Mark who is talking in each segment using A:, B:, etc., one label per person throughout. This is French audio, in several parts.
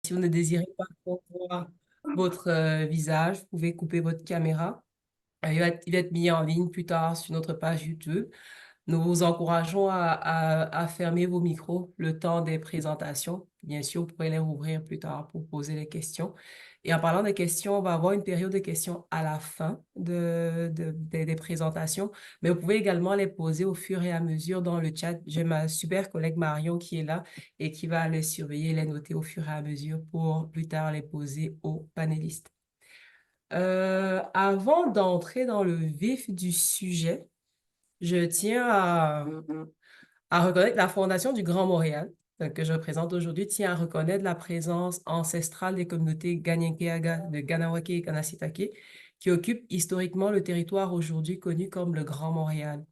A: Si vous ne désirez pas qu'on voit votre visage, vous pouvez couper votre caméra. Il va être mis en ligne plus tard sur notre page YouTube. Nous vous encourageons à fermer vos micros le temps des présentations. Bien sûr, vous pourrez les rouvrir plus tard pour poser les questions. Et en parlant des questions, on va avoir une période de questions à la fin des présentations, mais vous pouvez également les poser au fur et à mesure dans le chat. J'ai ma super collègue Marion qui est là et qui va les surveiller, les noter au fur et à mesure pour plus tard les poser aux panélistes. Avant d'entrer dans le vif du sujet, je tiens à reconnaître la Fondation du Grand Montréal, que je représente aujourd'hui, tient à reconnaître la présence ancestrale des communautés Kanien'kehá:ka de Kanawake et Kanasitake, qui occupent historiquement le territoire aujourd'hui connu comme le Grand Montréal.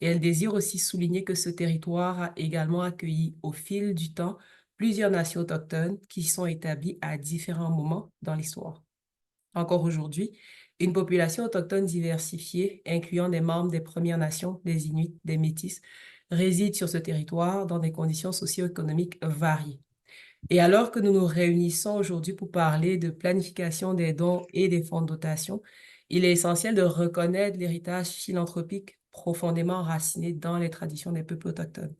A: Et elle désire aussi souligner que ce territoire a également accueilli au fil du temps plusieurs nations autochtones qui sont établies à différents moments dans l'histoire. Encore aujourd'hui, une population autochtone diversifiée, incluant des membres des Premières Nations, des Inuits, des Métis, réside sur ce territoire dans des conditions socio-économiques variées. Et alors que nous nous réunissons aujourd'hui pour parler de planification des dons et des fonds de dotation, il est essentiel de reconnaître l'héritage philanthropique profondément enraciné dans les traditions des peuples autochtones.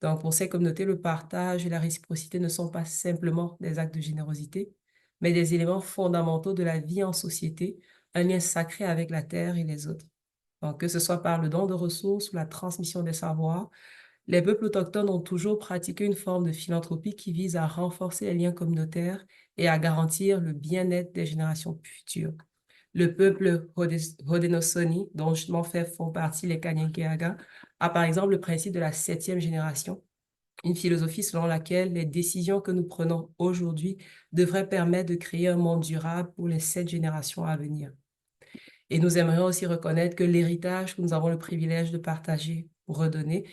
A: Donc, pour ces communautés, le partage et la réciprocité ne sont pas simplement des actes de générosité, mais des éléments fondamentaux de la vie en société, un lien sacré avec la terre et les autres. Donc, que ce soit par le don de ressources ou la transmission des savoirs, les peuples autochtones ont toujours pratiqué une forme de philanthropie qui vise à renforcer les liens communautaires et à garantir le bien-être des générations futures. Le peuple Haudenosaunee, dont justement font partie les Kanien'kehá:ka, a par exemple le principe de la septième génération, une philosophie selon laquelle les décisions que nous prenons aujourd'hui devraient permettre de créer un monde durable pour les 7 générations à venir. Et nous aimerions aussi reconnaître que l'héritage que nous avons le privilège de partager ou redonner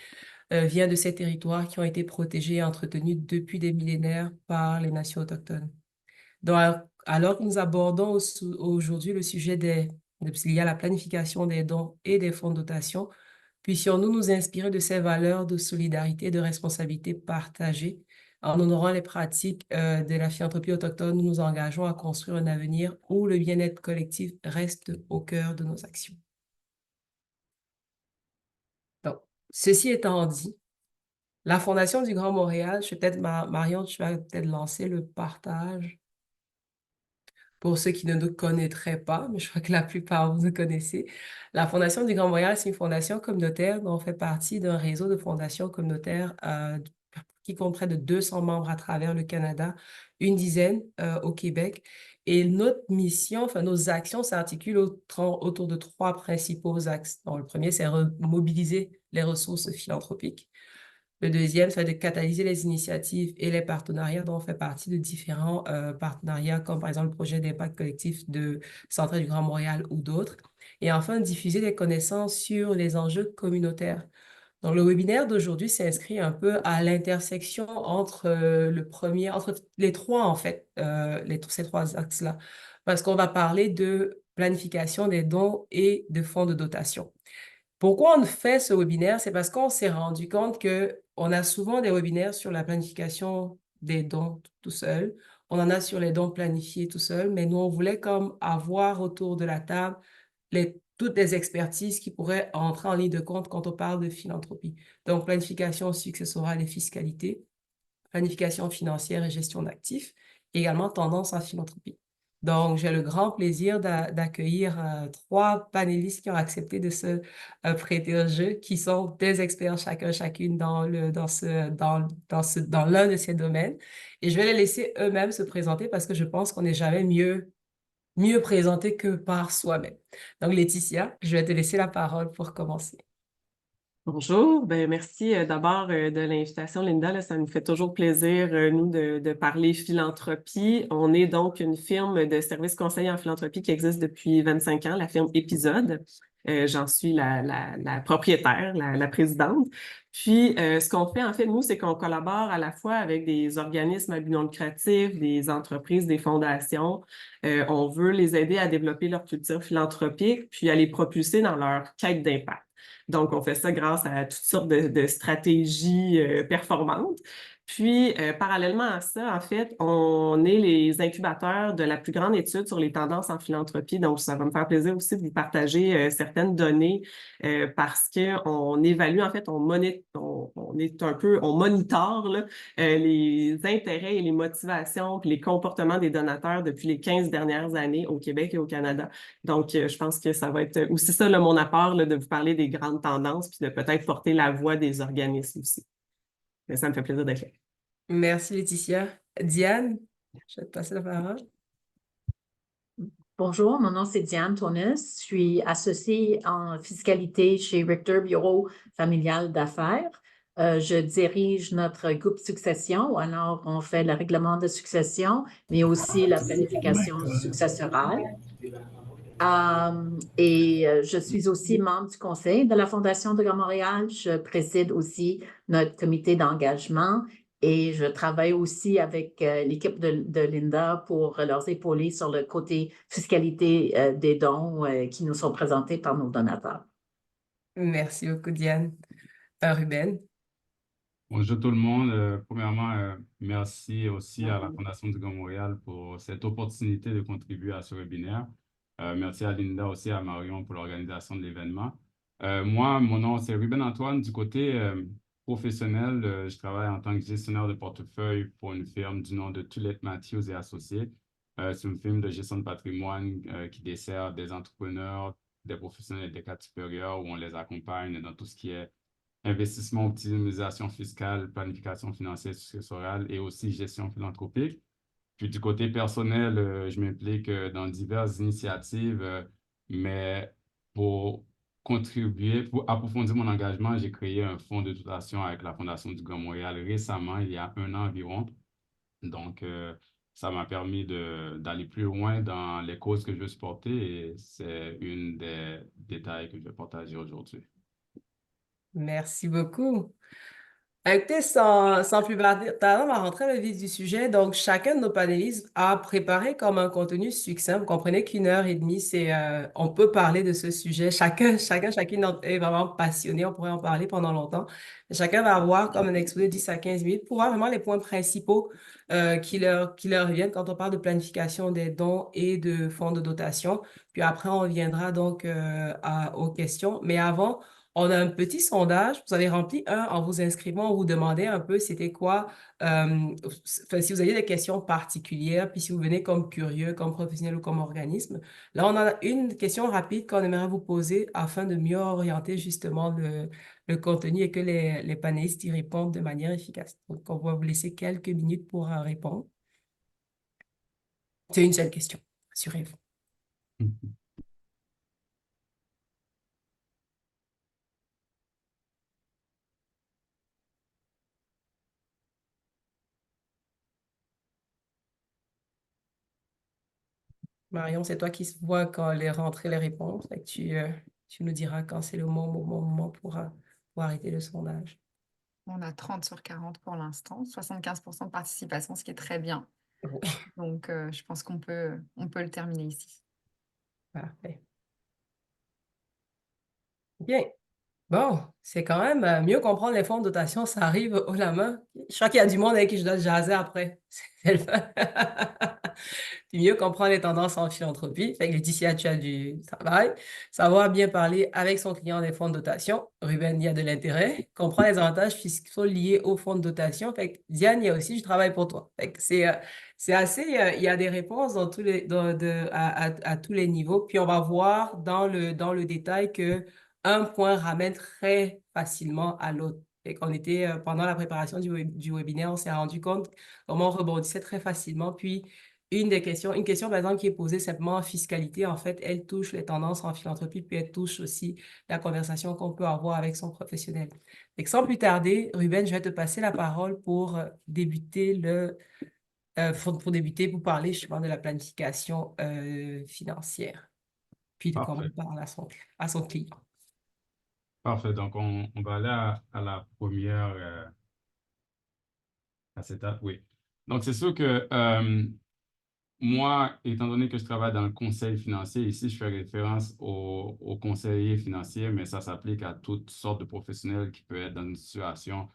A: vient de ces territoires qui ont été protégés et entretenus depuis des millénaires par les nations autochtones. Donc, alors que nous abordons aujourd'hui le sujet lié à la planification des dons et des fonds de dotation, puissions-nous nous inspirer de ces valeurs de solidarité et de responsabilité partagée. En honorant les pratiques de la philanthropie autochtone, nous nous engageons à construire un avenir où le bien-être collectif reste au cœur de nos actions. Donc, ceci étant dit, la Fondation du Grand Montréal, je vais peut-être, Marion, tu vas peut-être lancer le partage pour ceux qui ne nous connaîtraient pas, mais je crois que la plupart vous nous connaissez. La Fondation du Grand Montréal, c'est une fondation communautaire dont on fait partie d'un réseau de fondations communautaires qui compte près de 200 membres à travers le Canada, une dizaine au Québec. Et notre mission, enfin nos actions s'articulent autour de 3 principaux axes. Donc, le premier, c'est mobiliser les ressources philanthropiques. Le deuxième, ça va être de catalyser les initiatives et les partenariats dont on fait partie de différents partenariats, comme par exemple le projet d'impact collectif de Centre du Grand Montréal ou d'autres. Et enfin, diffuser des connaissances sur les enjeux communautaires. Donc, le webinaire d'aujourd'hui s'inscrit un peu à l'intersection entre entre les trois, en fait, ces 3 axes-là, parce qu'on va parler de planification des dons et de fonds de dotation. Pourquoi on fait ce webinaire? C'est parce qu'on s'est rendu compte que on a souvent des webinaires sur la planification des dons tout seul. On en a sur les dons planifiés tout seul, mais nous, on voulait comme avoir autour de la table toutes les expertises qui pourraient entrer en ligne de compte quand on parle de philanthropie. Donc, planification successorale et fiscalité, planification financière et gestion d'actifs, et également tendance en philanthropie. Donc, j'ai le grand plaisir d'accueillir 3 panélistes qui ont accepté de se prêter au jeu, qui sont des experts chacune dans l'un de ces domaines. Et je vais les laisser eux-mêmes se présenter parce que je pense qu'on n'est jamais mieux présenté que par soi-même. Donc, Laetitia, je vais te laisser la parole pour commencer.
B: Bonjour, ben merci d'abord de l'invitation, Linda. Là, ça nous fait toujours plaisir, nous, de parler philanthropie. On est donc une firme de services conseils en philanthropie qui existe depuis 25 ans, la firme Épisode. J'en suis la propriétaire, la présidente. Puis, ce qu'on fait, en fait, nous, c'est qu'on collabore à la fois avec des organismes à but non lucratif, des entreprises, des fondations. On veut les aider à développer leur culture philanthropique, puis à les propulser dans leur quête d'impact. Donc, on fait ça grâce à toutes sortes de stratégies performantes. Puis, parallèlement à ça, en fait, on est les incubateurs de la plus grande étude sur les tendances en philanthropie. Donc, ça va me faire plaisir aussi de vous partager certaines données parce qu'on évalue, en fait, on est un peu, on monitore là, les intérêts et les motivations puis les comportements des donateurs depuis les 15 dernières années au Québec et au Canada. Donc, je pense que ça va être aussi ça, là, mon apport, là, de vous parler des grandes tendances puis de peut-être porter la voix des organismes aussi. Mais ça me fait plaisir d'être là.
A: Merci, Laetitia. Diane, je vais te passer la parole.
C: Bonjour, mon nom c'est Diane Tonis. Je suis associée en fiscalité chez Richter Bureau familial d'affaires. Je dirige notre groupe succession. Alors, on fait le règlement de succession, mais aussi la planification successorale. Je suis aussi membre du conseil de la Fondation de Grand Montréal. Je préside aussi notre comité d'engagement et je travaille aussi avec l'équipe de Linda pour leur épauler sur le côté fiscalité des dons qui nous sont présentés par nos donateurs.
A: Merci beaucoup, Diane. Ruben.
D: Bonjour tout le monde. Premièrement, merci aussi à la Fondation du Grand Montréal pour cette opportunité de contribuer à ce webinaire. Merci à Linda aussi, à Marion pour l'organisation de l'événement. Moi, mon nom, c'est Ruben Antoine. Du côté professionnel, je travaille en tant que gestionnaire de portefeuille pour une firme du nom de Tulette Matthews et Associés. C'est une firme de gestion de patrimoine qui dessert des entrepreneurs, des professionnels et des cadres supérieurs où on les accompagne dans tout ce qui est investissement, optimisation fiscale, planification financière successorale et aussi gestion philanthropique. Puis du côté personnel, je m'implique dans diverses initiatives, mais pour contribuer, pour approfondir mon engagement, j'ai créé un fonds de dotation avec la Fondation du Grand Montréal récemment, il y a un an environ. Donc, ça m'a permis d'aller plus loin dans les causes que je veux supporter et c'est une des détails que je vais partager aujourd'hui.
A: Merci beaucoup. Écoutez, sans plus tarder, on va rentrer dans le vif du sujet. Donc, chacun de nos panélistes a préparé comme un contenu succinct. Vous comprenez qu'une heure et demie, on peut parler de ce sujet. Chacune est vraiment passionné. On pourrait en parler pendant longtemps. Chacun va avoir comme un exposé de 10 à 15 minutes pour voir vraiment les points principaux qui leur reviennent quand on parle de planification des dons et de fonds de dotation. Puis après, on reviendra donc aux questions. Mais avant, on a un petit sondage. Vous avez rempli un en vous inscrivant. On vous demandait un peu c'était quoi, si vous aviez des questions particulières, puis si vous venez comme curieux, comme professionnel ou comme organisme. Là, on a une question rapide qu'on aimerait vous poser afin de mieux orienter justement le contenu et que les panélistes y répondent de manière efficace. Donc, on va vous laisser quelques minutes pour répondre. C'est une seule question, assurez-vous. Marion, c'est toi qui vois quand les rentrées les réponses. Fait que tu nous diras quand c'est le moment pour arrêter le sondage.
E: On a 30 sur 40 pour l'instant, 75% de participation, ce qui est très bien. Donc, je pense qu'on peut le terminer ici.
A: Parfait. Bien. Bon, c'est quand même mieux comprendre les fonds de dotation, ça arrive haut la main. Je crois qu'il y a du monde avec qui je dois jaser après. C'est le fun. Puis mieux comprendre les tendances en philanthropie. Fait que Laetitia, tu as du travail. Savoir bien parler avec son client des fonds de dotation. Ruben, il y a de l'intérêt. Comprendre les avantages fiscaux liés aux fonds de dotation. Fait que Diane, il y a aussi du travail pour toi. Fait que c'est assez, il y a des réponses dans à tous les niveaux. Puis on va voir dans le détail que un point ramène très facilement à l'autre. Et qu'on était, pendant la préparation du webinaire, on s'est rendu compte comment on rebondissait très facilement. Puis, une question, par exemple, qui est posée simplement en fiscalité, en fait, elle touche les tendances en philanthropie, puis elle touche aussi la conversation qu'on peut avoir avec son professionnel. Et sans plus tarder, Ruben, je vais te passer la parole pour débuter pour débuter, pour parler justement de la planification financière, puis de comment
D: Parfait.
A: on parle à son client.
D: Parfait. Donc, on va aller à la première, à cette étape, oui. Donc, c'est sûr que moi, étant donné que je travaille dans le conseil financier, ici, je fais référence aux conseillers financiers, mais ça s'applique à toutes sortes de professionnels qui peuvent être dans une situation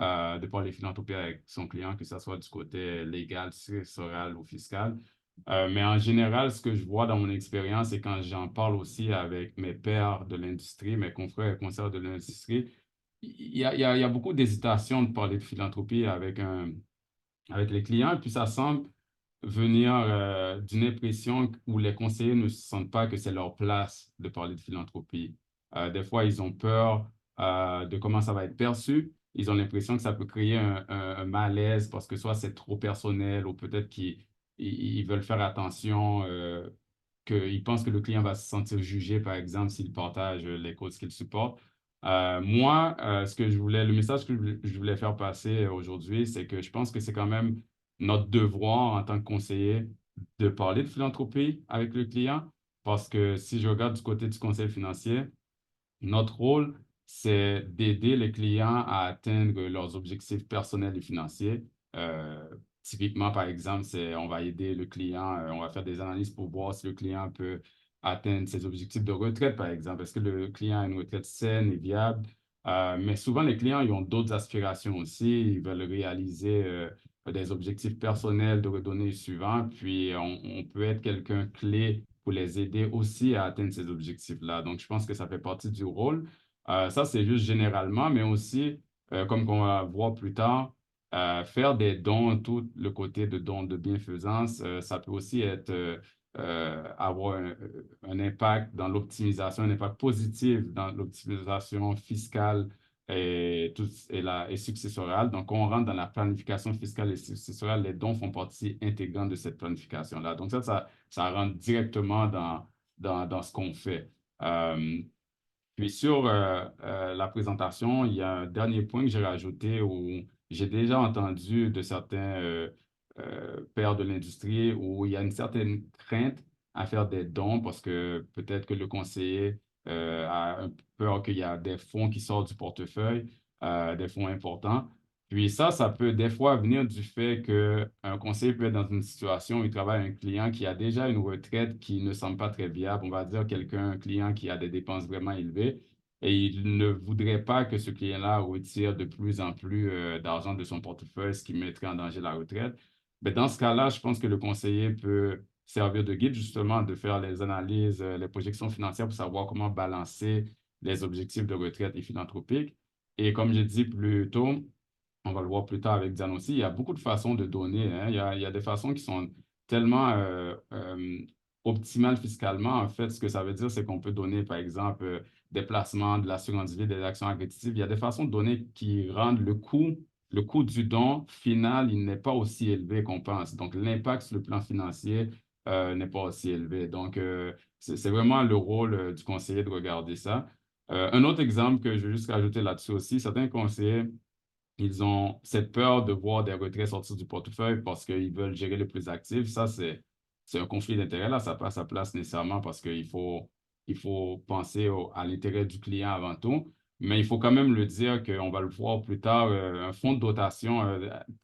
D: de parler philanthropie avec son client, que ce soit du côté légal, successoral ou fiscal. Mais en général, ce que je vois dans mon expérience et quand j'en parle aussi avec mes pairs de l'industrie, mes confrères et consoeurs de l'industrie, il y a beaucoup d'hésitation de parler de philanthropie avec les clients, puis ça semble venir d'une impression où les conseillers ne sentent pas que c'est leur place de parler de philanthropie. Des fois, ils ont peur de comment ça va être perçu. Ils ont l'impression que ça peut créer un malaise parce que soit c'est trop personnel ou peut-être qu'ils veulent faire attention, qu'ils pensent que le client va se sentir jugé, par exemple, s'il partage les causes qu'il supporte. Moi, le message que je voulais faire passer aujourd'hui, c'est que je pense que c'est quand même notre devoir en tant que conseiller de parler de philanthropie avec le client, parce que si je regarde du côté du conseil financier, notre rôle, c'est d'aider les clients à atteindre leurs objectifs personnels et financiers. Typiquement, par exemple, on va aider le client, on va faire des analyses pour voir si le client peut atteindre ses objectifs de retraite, par exemple. Est-ce que le client a une retraite saine et viable? Mais souvent, les clients, ils ont d'autres aspirations aussi. Ils veulent réaliser des objectifs personnels de redonner suivants. Puis, on peut être quelqu'un clé pour les aider aussi à atteindre ces objectifs-là. Donc, je pense que ça fait partie du rôle. Ça, c'est juste généralement, mais aussi, comme on va voir plus tard, faire des dons, tout le côté de dons de bienfaisance, ça peut aussi être avoir un impact dans l'optimisation, un impact positif dans l'optimisation fiscale et successorale. Donc, quand on rentre dans la planification fiscale et successorale, les dons font partie intégrante de cette planification-là. Donc, ça rentre directement dans ce qu'on fait. Puis sur la présentation, il y a un dernier point que j'ai rajouté où j'ai déjà entendu de certains pairs de l'industrie où il y a une certaine crainte à faire des dons parce que peut-être que le conseiller a un peur qu'il y a des fonds qui sortent du portefeuille, des fonds importants. Puis ça peut des fois venir du fait qu'un conseiller peut être dans une situation où il travaille avec un client qui a déjà une retraite qui ne semble pas très viable. On va dire un client qui a des dépenses vraiment élevées et il ne voudrait pas que ce client-là retire de plus en plus d'argent de son portefeuille, ce qui mettrait en danger la retraite. Mais dans ce cas-là, je pense que le conseiller peut servir de guide justement, de faire les analyses, les projections financières pour savoir comment balancer les objectifs de retraite et philanthropiques. Et comme j'ai dit plus tôt, on va le voir plus tard avec Diane aussi, il y a beaucoup de façons de donner, hein. Il y a des façons qui sont tellement optimales fiscalement. En fait, ce que ça veut dire, c'est qu'on peut donner, par exemple, des placements, de l'assurance vie, des actions agrégatives. Il y a des façons de donner qui rendent le coût du don final, il n'est pas aussi élevé qu'on pense. Donc, l'impact sur le plan financier n'est pas aussi élevé. Donc, c'est vraiment le rôle du conseiller de regarder ça. Un autre exemple que je veux juste rajouter là-dessus aussi, certains conseillers ils ont cette peur de voir des retraits sortir du portefeuille parce qu'ils veulent gérer le plus actif. Ça, c'est un conflit d'intérêt. Là, ça n'a pas sa place nécessairement parce qu'il faut penser à l'intérêt du client avant tout. Mais il faut quand même le dire qu'on va le voir plus tard, un fonds de dotation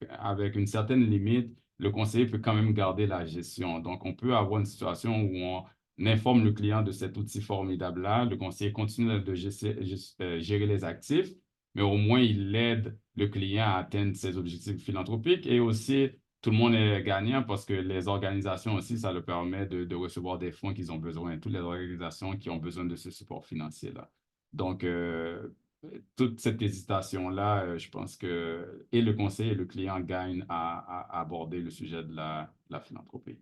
D: avec une certaine limite, le conseiller peut quand même garder la gestion. Donc, on peut avoir une situation où on informe le client de cet outil formidable-là. Le conseiller continue de gérer les actifs, mais au moins, il aide le client à atteindre ses objectifs philanthropiques et aussi, tout le monde est gagnant parce que les organisations aussi, ça leur permet de recevoir des fonds qu'ils ont besoin, toutes les organisations qui ont besoin de ce support financier-là. Donc, toute cette hésitation-là, je pense que et le conseil et le client gagnent à aborder le sujet de la philanthropie.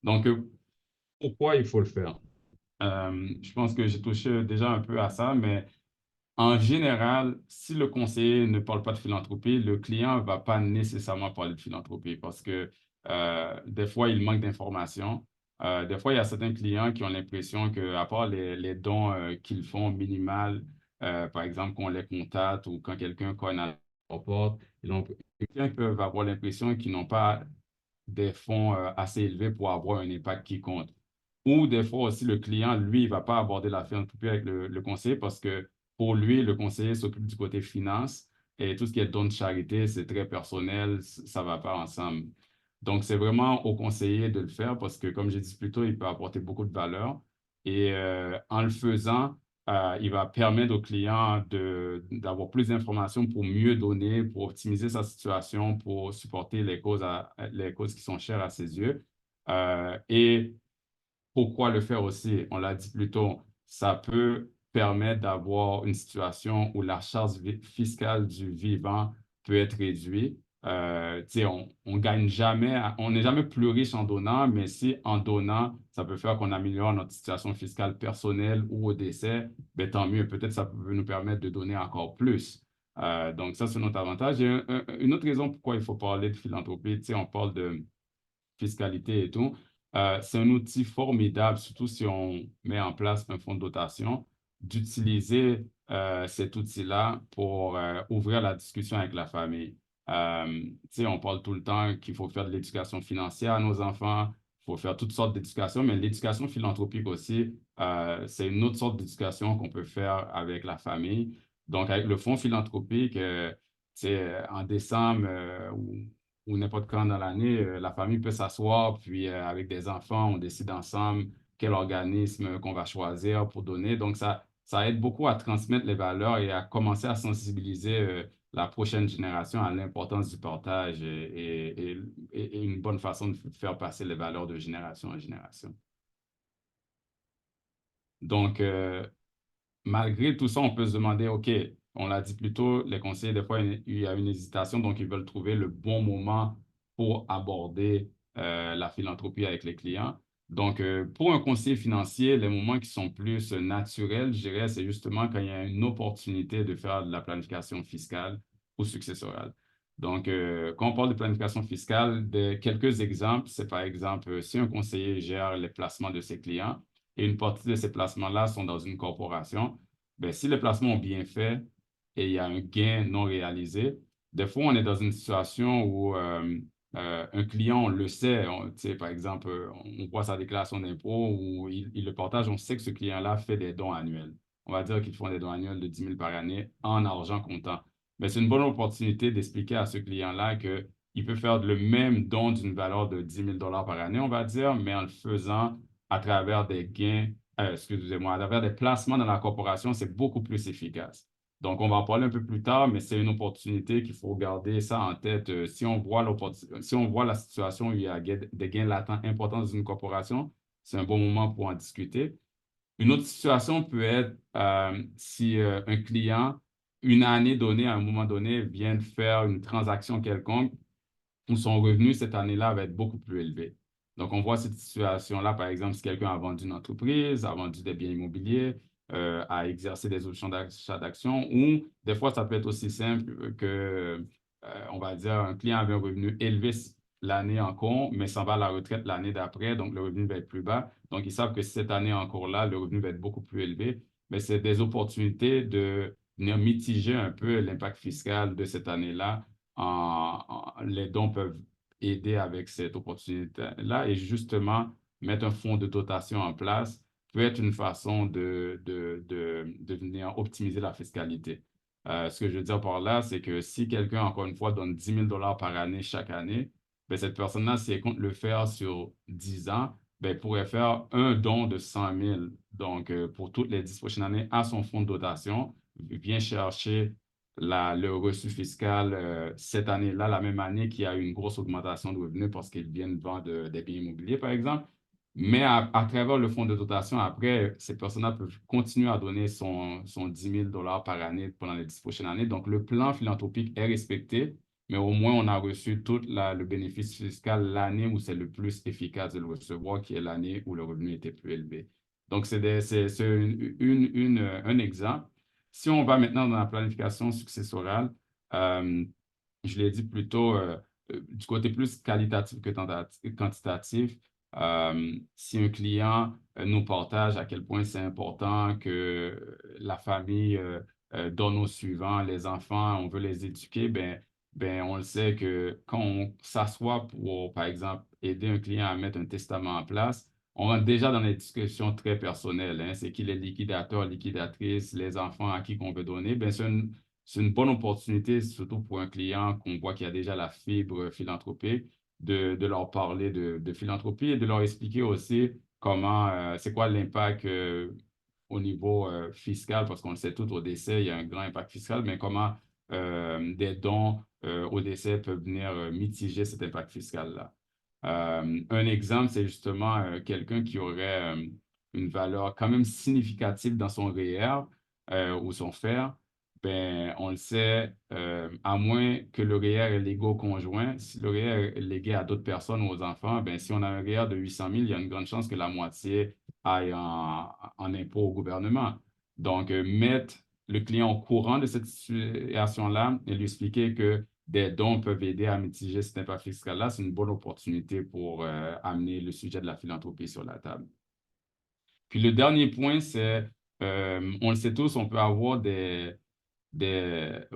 D: Donc, pourquoi il faut le faire? Je pense que j'ai touché déjà un peu à ça, mais en général, si le conseiller ne parle pas de philanthropie, le client ne va pas nécessairement parler de philanthropie parce que des fois, il manque d'informations. Des fois, il y a certains clients qui ont l'impression qu'à part les dons qu'ils font minimal, par exemple, quand on les contacte ou quand quelqu'un cogne à leur porte, les clients peuvent avoir l'impression qu'ils n'ont pas des fonds assez élevés pour avoir un impact qui compte. Ou des fois aussi, le client, lui, il ne va pas aborder la philanthropie avec le conseiller parce que pour lui, le conseiller s'occupe du côté finance et tout ce qui est don de charité, c'est très personnel, ça ne va pas ensemble. Donc, c'est vraiment au conseiller de le faire parce que, comme j'ai dit plus tôt, il peut apporter beaucoup de valeur. Et en le faisant, il va permettre au client d'avoir plus d'informations pour mieux donner, pour optimiser sa situation, pour supporter les causes qui sont chères à ses yeux. Et pourquoi le faire aussi? On l'a dit plus tôt, ça peut permettre d'avoir une situation où la charge fiscale du vivant peut être réduite. Tu sais, on gagne jamais, on n'est jamais plus riche en donnant, mais si en donnant, ça peut faire qu'on améliore notre situation fiscale personnelle ou au décès, ben tant mieux. Peut-être ça peut nous permettre de donner encore plus. Donc ça, c'est notre avantage. Et une autre raison pourquoi il faut parler de philanthropie, tu sais, on parle de fiscalité et tout. C'est un outil formidable, surtout si on met en place un fonds de dotation, d'utiliser cet outil-là pour ouvrir la discussion avec la famille. Tu sais, on parle tout le temps qu'il faut faire de l'éducation financière à nos enfants, il faut faire toutes sortes d'éducation, mais l'éducation philanthropique aussi, c'est une autre sorte d'éducation qu'on peut faire avec la famille. Donc, avec le fonds philanthropique, tu sais, en décembre ou n'importe quand dans l'année, la famille peut s'asseoir, puis avec des enfants, on décide ensemble quel organisme qu'on va choisir pour donner. Donc, ça aide beaucoup à transmettre les valeurs et à commencer à sensibiliser la prochaine génération à l'importance du partage et une bonne façon de faire passer les valeurs de génération en génération. Donc, malgré tout ça, on peut se demander, OK, on l'a dit plus tôt, les conseillers, des fois, il y a une hésitation, donc ils veulent trouver le bon moment pour aborder la philanthropie avec les clients. Donc, pour un conseiller financier, les moments qui sont plus naturels, je dirais, c'est justement quand il y a une opportunité de faire de la planification fiscale ou successorale. Donc, quand on parle de planification fiscale, quelques exemples, c'est par exemple, si un conseiller gère les placements de ses clients, et une partie de ces placements-là sont dans une corporation, ben, si les placements ont bien fait et il y a un gain non réalisé, des fois, on est dans une situation où un client, on le sait, tu sais, par exemple, on voit sa déclaration d'impôt ou il le partage, on sait que ce client-là fait des dons annuels. On va dire qu'ils font des dons annuels de 10 000 par année en argent comptant. Mais c'est une bonne opportunité d'expliquer à ce client-là qu'il peut faire le même don d'une valeur de 10 000 par année, on va dire, mais en le faisant à travers des gains, excusez-moi, à travers des placements dans la corporation, c'est beaucoup plus efficace. Donc, on va en parler un peu plus tard, mais c'est une opportunité qu'il faut garder ça en tête. Si on voit la situation où il y a des gains latents importants dans une corporation, c'est un bon moment pour en discuter. Une autre situation peut être si un client, une année donnée, à un moment donné, vient de faire une transaction quelconque, où son revenu cette année-là va être beaucoup plus élevé. Donc, on voit cette situation-là, par exemple, si quelqu'un a vendu une entreprise, a vendu des biens immobiliers, a exercé des options d'achat d'actions, ou des fois, ça peut être aussi simple que, on va dire, un client avait un revenu élevé l'année en cours, mais s'en va à la retraite l'année d'après, donc le revenu va être plus bas. Donc, ils savent que cette année en cours-là, le revenu va être beaucoup plus élevé. Mais c'est des opportunités de venir mitiger un peu l'impact fiscal de cette année-là les dons peuvent aider avec cette opportunité-là et justement mettre un fonds de dotation en place peut être une façon de venir optimiser la fiscalité. Ce que je veux dire par là, c'est que si quelqu'un, encore une fois, donne 10 000 par année chaque année, ben cette personne-là, si elle compte le faire sur 10 ans, ben, elle pourrait faire un don de 100 000. Donc, pour toutes les 10 prochaines années, à son fonds de dotation, vient chercher le reçu fiscal cette année-là, la même année qu'il y a eu une grosse augmentation de revenus parce qu'ils viennent vendre des biens immobiliers, par exemple. Mais à travers le fonds de dotation, après, ces personnes-là peuvent continuer à donner son 10 000 par année pendant les 10 prochaines années. Donc, le plan philanthropique est respecté, mais au moins, on a reçu tout le bénéfice fiscal l'année où c'est le plus efficace de le recevoir, qui est l'année où le revenu était plus élevé. Donc, c'est un exemple. Si on va maintenant dans la planification successorale, euh, je l'ai dit plus tôt, du côté plus qualitatif que quantitatif, si un client nous partage à quel point c'est important que la famille donne aux suivants, les enfants, on veut les éduquer, ben, on le sait que quand on s'assoit pour, par exemple, aider un client à mettre un testament en place, on rentre déjà dans des discussions très personnelles. Hein. C'est qui les liquidateurs, liquidatrices, les enfants à qui qu'on veut donner. Ben, c'est une bonne opportunité, surtout pour un client qu'on voit qu'il y a déjà la fibre philanthropique, de leur parler de philanthropie et de leur expliquer aussi comment, c'est quoi l'impact au niveau fiscal, parce qu'on le sait tout, au décès, il y a un grand impact fiscal, mais comment des dons au décès peuvent venir mitiger cet impact fiscal-là. Un exemple, c'est justement quelqu'un qui aurait une valeur quand même significative dans son REER ou son FER. Ben, on le sait, à moins que le REER est légué au conjoint, si le REER est légué à d'autres personnes ou aux enfants, ben, si on a un REER de 800 000, il y a une grande chance que la moitié aille en impôts au gouvernement. Donc, mettre le client au courant de cette situation-là et lui expliquer que des dons peuvent aider à mitiger cet impact fiscal-là, c'est une bonne opportunité pour amener le sujet de la philanthropie sur la table. Puis le dernier point, c'est, on le sait tous, on peut avoir des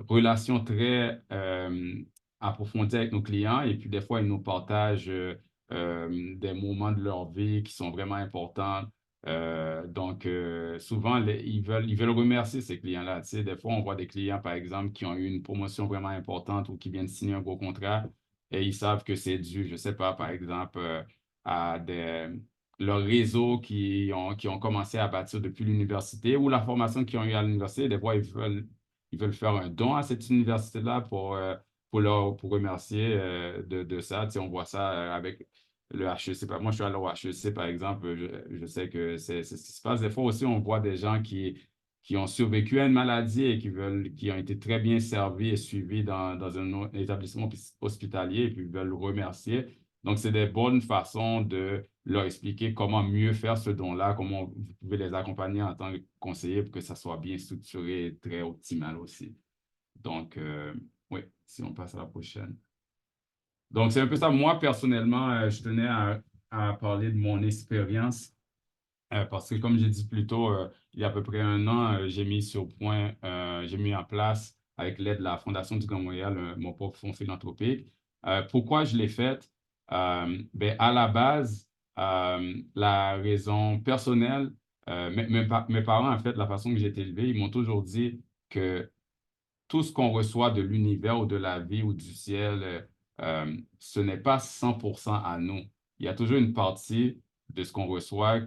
D: relations très approfondies avec nos clients et puis des fois, ils nous partagent des moments de leur vie qui sont vraiment importants. Donc, souvent, ils veulent remercier ces clients-là. Tu sais, des fois, on voit des clients, par exemple, qui ont eu une promotion vraiment importante ou qui viennent signer un gros contrat et ils savent que c'est dû, je ne sais pas, par exemple, à leur réseau qui ont commencé à bâtir depuis l'université ou la formation qu'ils ont eue à l'université. Des fois, ils veulent faire un don à cette université-là pour remercier de ça. Tu sais, on voit ça avec le HEC. Moi, je suis allé au HEC, par exemple. Je sais que c'est ce qui se passe. Des fois aussi, on voit des gens qui ont survécu à une maladie et qui ont été très bien servis et suivis dans un établissement hospitalier et puis ils veulent remercier. Donc, c'est des bonnes façons de leur expliquer comment mieux faire ce don-là, comment vous pouvez les accompagner en tant que conseiller pour que ça soit bien structuré et très optimal aussi. Donc, oui, si on passe à la prochaine. Donc, c'est un peu ça. Moi, personnellement, je tenais à parler de mon expérience parce que, comme j'ai dit plus tôt, il y a à peu près un an, j'ai mis en place, avec l'aide de la Fondation du Grand Montréal, mon propre fonds philanthropique. Pourquoi je l'ai fait? Ben, à la base, la raison personnelle, mes parents, en fait, la façon que j'ai été élevé, ils m'ont toujours dit que tout ce qu'on reçoit de l'univers ou de la vie ou du ciel, ce n'est pas 100% à nous. Il y a toujours une partie de ce qu'on reçoit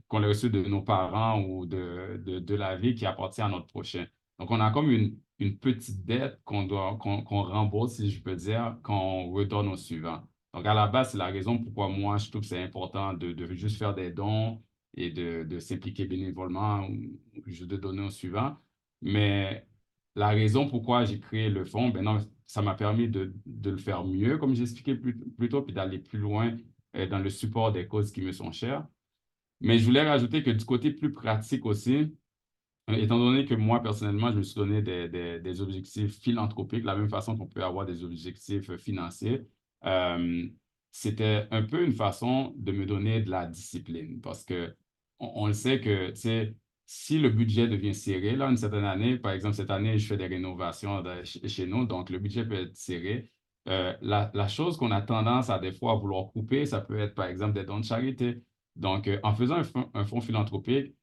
D: qu'on a reçu de nos parents ou de la vie qui appartient à notre prochain. Donc, on a comme une petite dette qu'on rembourse, si je peux dire, qu'on redonne au suivant. Donc, à la base, c'est la raison pourquoi moi, je trouve que c'est important de juste faire des dons et de s'impliquer bénévolement ou juste de donner au suivant. Mais la raison pourquoi j'ai créé le fonds, ben non, ça m'a permis de le faire mieux, comme j'ai expliqué plus tôt, puis d'aller plus loin dans le support des causes qui me sont chères. Mais je voulais rajouter que du côté plus pratique aussi, étant donné que moi, personnellement, je me suis donné des objectifs philanthropiques, de la même façon qu'on peut avoir des objectifs financiers, euh, c'était un peu une façon de me donner de la discipline parce que on le sait que, tu sais, si le budget devient serré, là, une certaine année, par exemple, cette année, je fais des rénovations chez nous, donc le budget peut être serré. La chose qu'on a tendance à des fois à vouloir couper, ça peut être, par exemple, des dons de charité. Donc, en faisant un fonds philanthropique,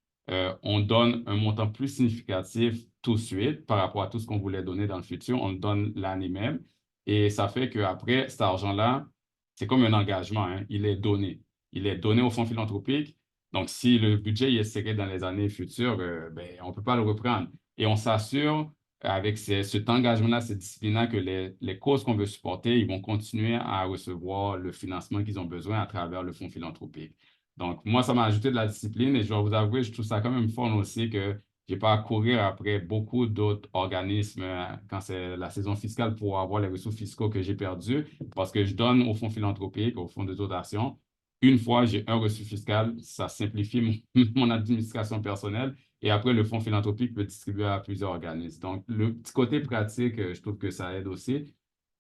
D: on donne un montant plus significatif tout de suite par rapport à tout ce qu'on voulait donner dans le futur. On le donne l'année même. Et ça fait qu'après, cet argent-là, c'est comme un engagement, hein. Il est donné. Il est donné au fonds philanthropique. Donc, si le budget est serré dans les années futures, ben, on ne peut pas le reprendre. Et on s'assure avec cet engagement-là, cette discipline-là, que les causes qu'on veut supporter, ils vont continuer à recevoir le financement qu'ils ont besoin à travers le fonds philanthropique. Donc, moi, ça m'a ajouté de la discipline et je dois vous avouer, je trouve ça quand même fun aussi que je n'ai pas à courir après beaucoup d'autres organismes quand c'est la saison fiscale pour avoir les ressources fiscaux que j'ai perdus parce que je donne au fonds philanthropique, au fonds de dotation. Une fois, j'ai un reçu fiscal, ça simplifie mon administration personnelle et après, le fonds philanthropique peut distribuer à plusieurs organismes. Donc, le petit côté pratique, je trouve que ça aide aussi.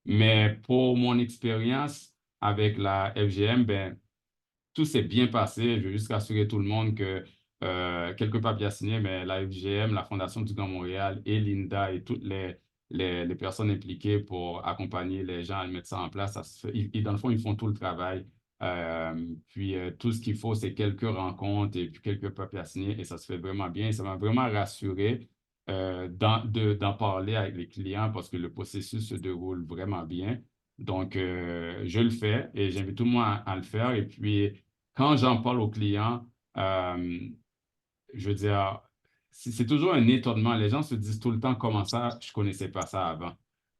D: Mais pour mon expérience avec la FGM, ben, tout s'est bien passé. Je veux juste rassurer tout le monde que quelques papiers à signer, mais la FGM, la Fondation du Grand Montréal et l'INDA et toutes les personnes impliquées pour accompagner les gens à mettre ça en place, ça se fait. Dans le fond, ils font tout le travail. Puis tout ce qu'il faut, c'est quelques rencontres et puis quelques papiers à signer et ça se fait vraiment bien. Et ça m'a vraiment rassuré d'en parler avec les clients parce que le processus se déroule vraiment bien. Donc, je le fais et j'invite tout le monde à le faire. Et puis, quand j'en parle aux clients, je veux dire, c'est toujours un étonnement. Les gens se disent tout le temps comment ça, je connaissais pas ça avant.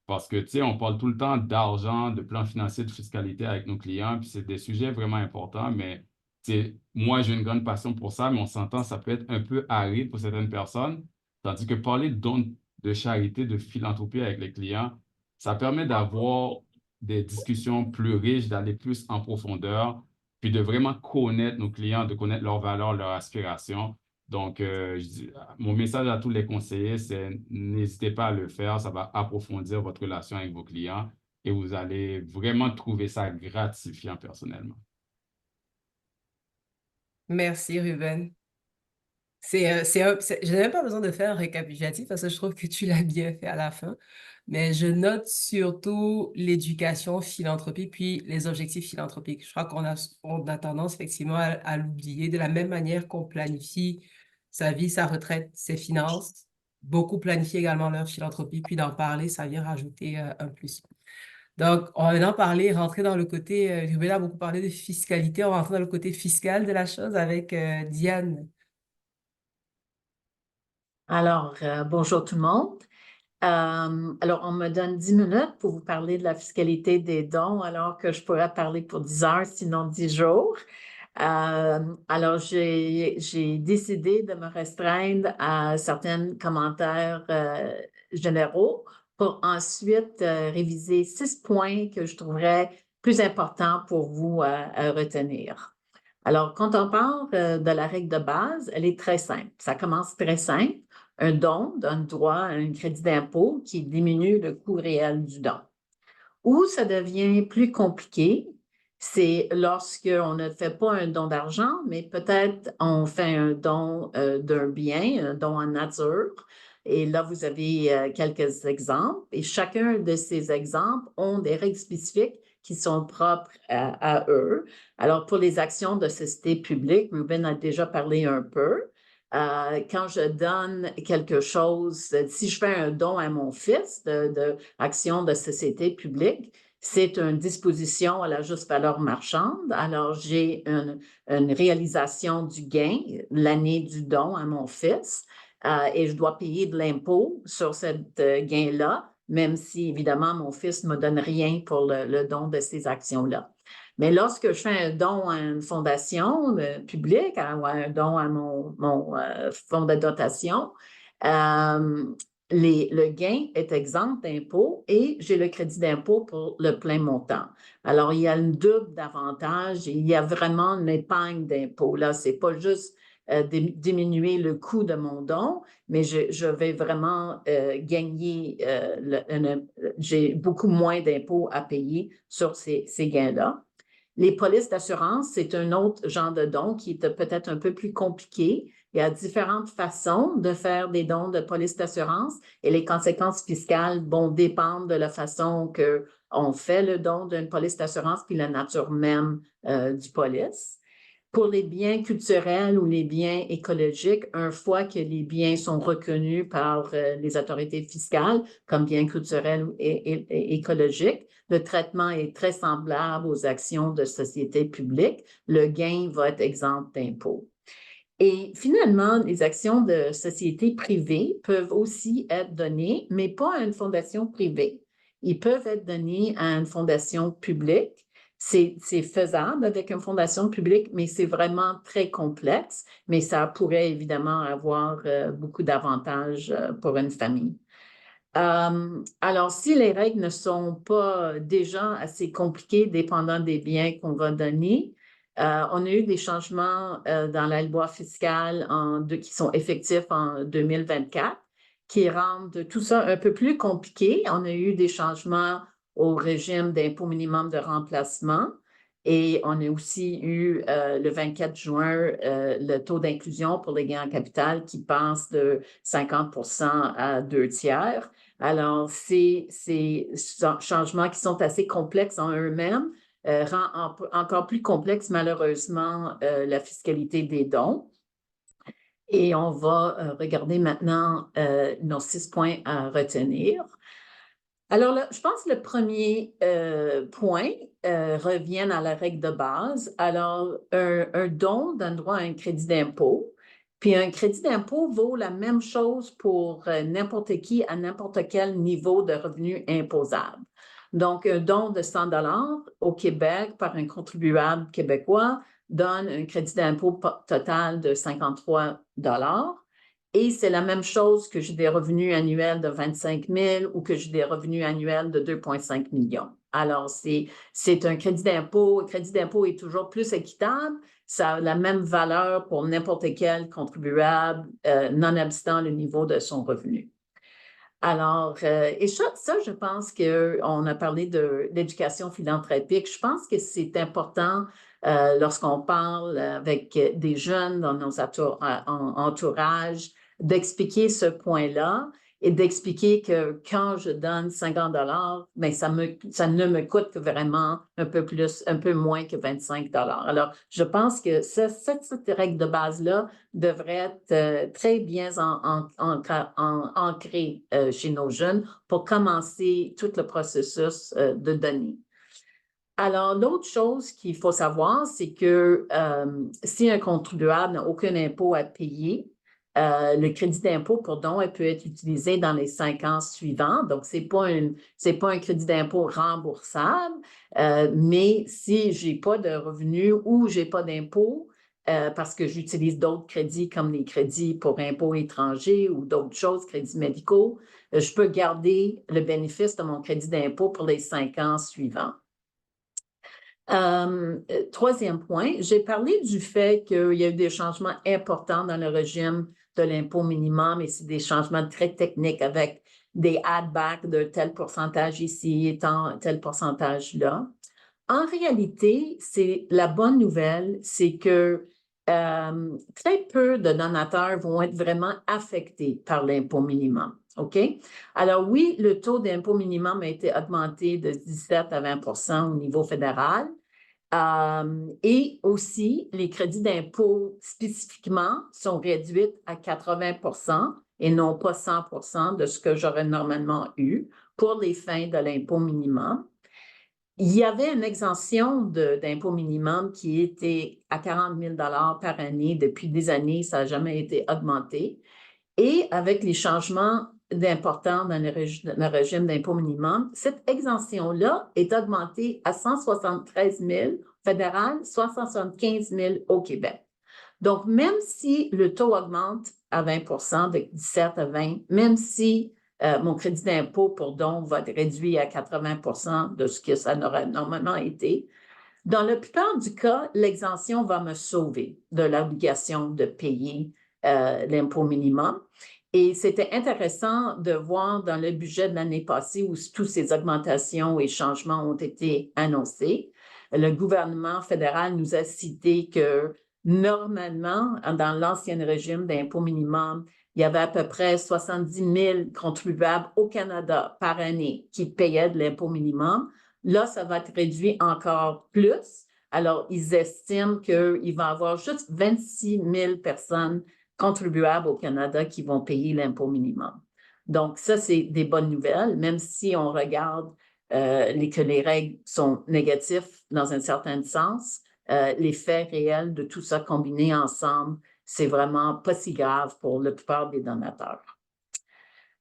D: Parce que, tu sais, on parle tout le temps d'argent, de plan financier, de fiscalité avec nos clients, puis c'est des sujets vraiment importants, mais tu sais, moi, j'ai une grande passion pour ça, mais on s'entend, ça peut être un peu aride pour certaines personnes. Tandis que parler de dons de charité, de philanthropie avec les clients, ça permet d'avoir des discussions plus riches, d'aller plus en profondeur, puis de vraiment connaître nos clients, de connaître leurs valeurs, leurs aspirations. Donc, mon message à tous les conseillers, c'est n'hésitez pas à le faire. Ça va approfondir votre relation avec vos clients et vous allez vraiment trouver ça gratifiant personnellement.
A: Merci, Ruben. Je n'ai même pas besoin de faire un récapitulatif parce que je trouve que tu l'as bien fait à la fin. Mais je note surtout l'éducation, philanthropie, puis les objectifs philanthropiques. Je crois on a tendance effectivement à l'oublier de la même manière qu'on planifie sa vie, sa retraite, ses finances. Beaucoup planifient également leur philanthropie, puis d'en parler, ça vient rajouter un plus. Donc, on va en parler, rentrer dans le côté, Ruben a beaucoup parlé de fiscalité, on va rentrer dans le côté fiscal de la chose avec Diane.
C: Alors, bonjour tout le monde. Alors, on me donne 10 minutes pour vous parler de la fiscalité des dons, alors que je pourrais parler pour 10 heures, sinon 10 jours. Alors, j'ai décidé de me restreindre à certains commentaires généraux pour ensuite réviser 6 points que je trouverais plus importants pour vous à retenir. Alors, quand on parle de la règle de base, elle est très simple. Ça commence très simple. Un don donne droit à un crédit d'impôt qui diminue le coût réel du don. Où ça devient plus compliqué, c'est lorsqu'on ne fait pas un don d'argent, mais peut-être on fait un don d'un bien, un don en nature. Et là, vous avez quelques exemples. Et chacun de ces exemples ont des règles spécifiques qui sont propres à eux. Alors, pour les actions de société publique, Ruben a déjà parlé un peu. Quand je donne quelque chose, si je fais un don à mon fils d'action de société publique, c'est une disposition à la juste valeur marchande. Alors, j'ai une réalisation du gain l'année du don à mon fils et je dois payer de l'impôt sur ce gain-là, même si, évidemment, mon fils ne me donne rien pour le don de ces actions-là. Mais lorsque je fais un don à une fondation publique ou un don à mon fonds de dotation, le gain est exempt d'impôt et j'ai le crédit d'impôt pour le plein montant. Alors, il y a une double d'avantage et il y a vraiment une épargne d'impôt. Là, ce n'est pas juste diminuer le coût de mon don, mais je vais vraiment gagner, j'ai beaucoup moins d'impôts à payer sur ces gains-là. Les polices d'assurance, c'est un autre genre de don qui est peut-être un peu plus compliqué. Il y a différentes façons de faire des dons de police d'assurance et les conséquences fiscales vont dépendre de la façon qu'on fait le don d'une police d'assurance puis la nature même du police. Pour les biens culturels ou les biens écologiques, une fois que les biens sont reconnus par les autorités fiscales comme biens culturels et écologiques, le traitement est très semblable aux actions de société publique. Le gain va être exempt d'impôt. Et finalement, les actions de société privée peuvent aussi être données, mais pas à une fondation privée. Ils peuvent être donnés à une fondation publique. C'est faisable avec une fondation publique, mais c'est vraiment très complexe, mais ça pourrait évidemment avoir beaucoup d'avantages pour une famille. Alors, si les règles ne sont pas déjà assez compliquées dépendant des biens qu'on va donner, on a eu des changements dans la loi fiscale qui sont effectifs en 2024 qui rendent tout ça un peu plus compliqué. On a eu des changements au régime d'impôt minimum de remplacement et on a aussi eu le 24 juin le taux d'inclusion pour les gains en capital qui passe de 50% à 2/3. Alors, ces changements qui sont assez complexes en eux-mêmes rend encore plus complexe, malheureusement, la fiscalité des dons. Et on va regarder maintenant nos 6 points à retenir. Alors, là, je pense que le premier point revient à la règle de base. Alors, un don donne droit à un crédit d'impôt. Puis un crédit d'impôt vaut la même chose pour n'importe qui à n'importe quel niveau de revenu imposable. Donc, un don de 100 $ au Québec par un contribuable québécois donne un crédit d'impôt total de 53 $. Et c'est la même chose que j'ai des revenus annuels de 25 000 ou que j'ai des revenus annuels de 2,5 millions. Alors, c'est un crédit d'impôt. Le crédit d'impôt est toujours plus équitable. Ça a la même valeur pour n'importe quel contribuable, nonobstant le niveau de son revenu. Alors, et ça, je pense qu'on a parlé de l'éducation philanthropique. Je pense que c'est important lorsqu'on parle avec des jeunes dans nos entourages d'expliquer ce point-là et d'expliquer que quand je donne 50 $, bien, ça ne me coûte que vraiment un peu moins que 25 $. Alors, je pense que cette règle de base-là devrait être très bien ancrée chez nos jeunes pour commencer tout le processus de donner. Alors, l'autre chose qu'il faut savoir, c'est que si un contribuable n'a aucun impôt à payer, le crédit d'impôt pour don peut être utilisé dans les 5 ans suivants. Donc, ce n'est pas un crédit d'impôt remboursable, mais si je n'ai pas de revenus ou je n'ai pas d'impôt, parce que j'utilise d'autres crédits comme les crédits pour impôts étrangers ou d'autres choses, crédits médicaux, je peux garder le bénéfice de mon crédit d'impôt pour les 5 ans suivants. Troisième point, j'ai parlé du fait qu'il y a eu des changements importants dans le régime de l'impôt minimum et c'est des changements très techniques avec des add-backs de tel pourcentage ici et tel pourcentage là. En réalité, c'est la bonne nouvelle, c'est que très peu de donateurs vont être vraiment affectés par l'impôt minimum. OK? Alors oui, le taux d'impôt minimum a été augmenté de 17 à 20 % au niveau fédéral. Et aussi, les crédits d'impôt spécifiquement sont réduits à 80 % et non pas 100 % de ce que j'aurais normalement eu pour les fins de l'impôt minimum. Il y avait une exemption d'impôt minimum qui était à 40 000 $ par année. Depuis des années, ça n'a jamais été augmenté. Et avec les changements d'importants dans le régime d'impôt minimum, cette exemption-là est augmentée à 173 000 fédéral, 75 000 au Québec. Donc, même si le taux augmente à 20 % de 17 à 20, même si mon crédit d'impôt pour don va être réduit à 80 % de ce que ça n'aurait normalement été, dans la plupart du cas, l'exemption va me sauver de l'obligation de payer l'impôt minimum. Et c'était intéressant de voir dans le budget de l'année passée où toutes ces augmentations et changements ont été annoncés. Le gouvernement fédéral nous a cité que normalement, dans l'ancien régime d'impôt minimum, il y avait à peu près 70 000 contribuables au Canada par année qui payaient de l'impôt minimum. Là, ça va être réduit encore plus. Alors, ils estiment qu'il va y avoir juste 26 000 personnes contribuables au Canada qui vont payer l'impôt minimum. Donc, ça, c'est des bonnes nouvelles, même si on regarde que les règles sont négatives dans un certain sens. L'effet réel de tout ça combiné ensemble, c'est vraiment pas si grave pour la plupart des donateurs.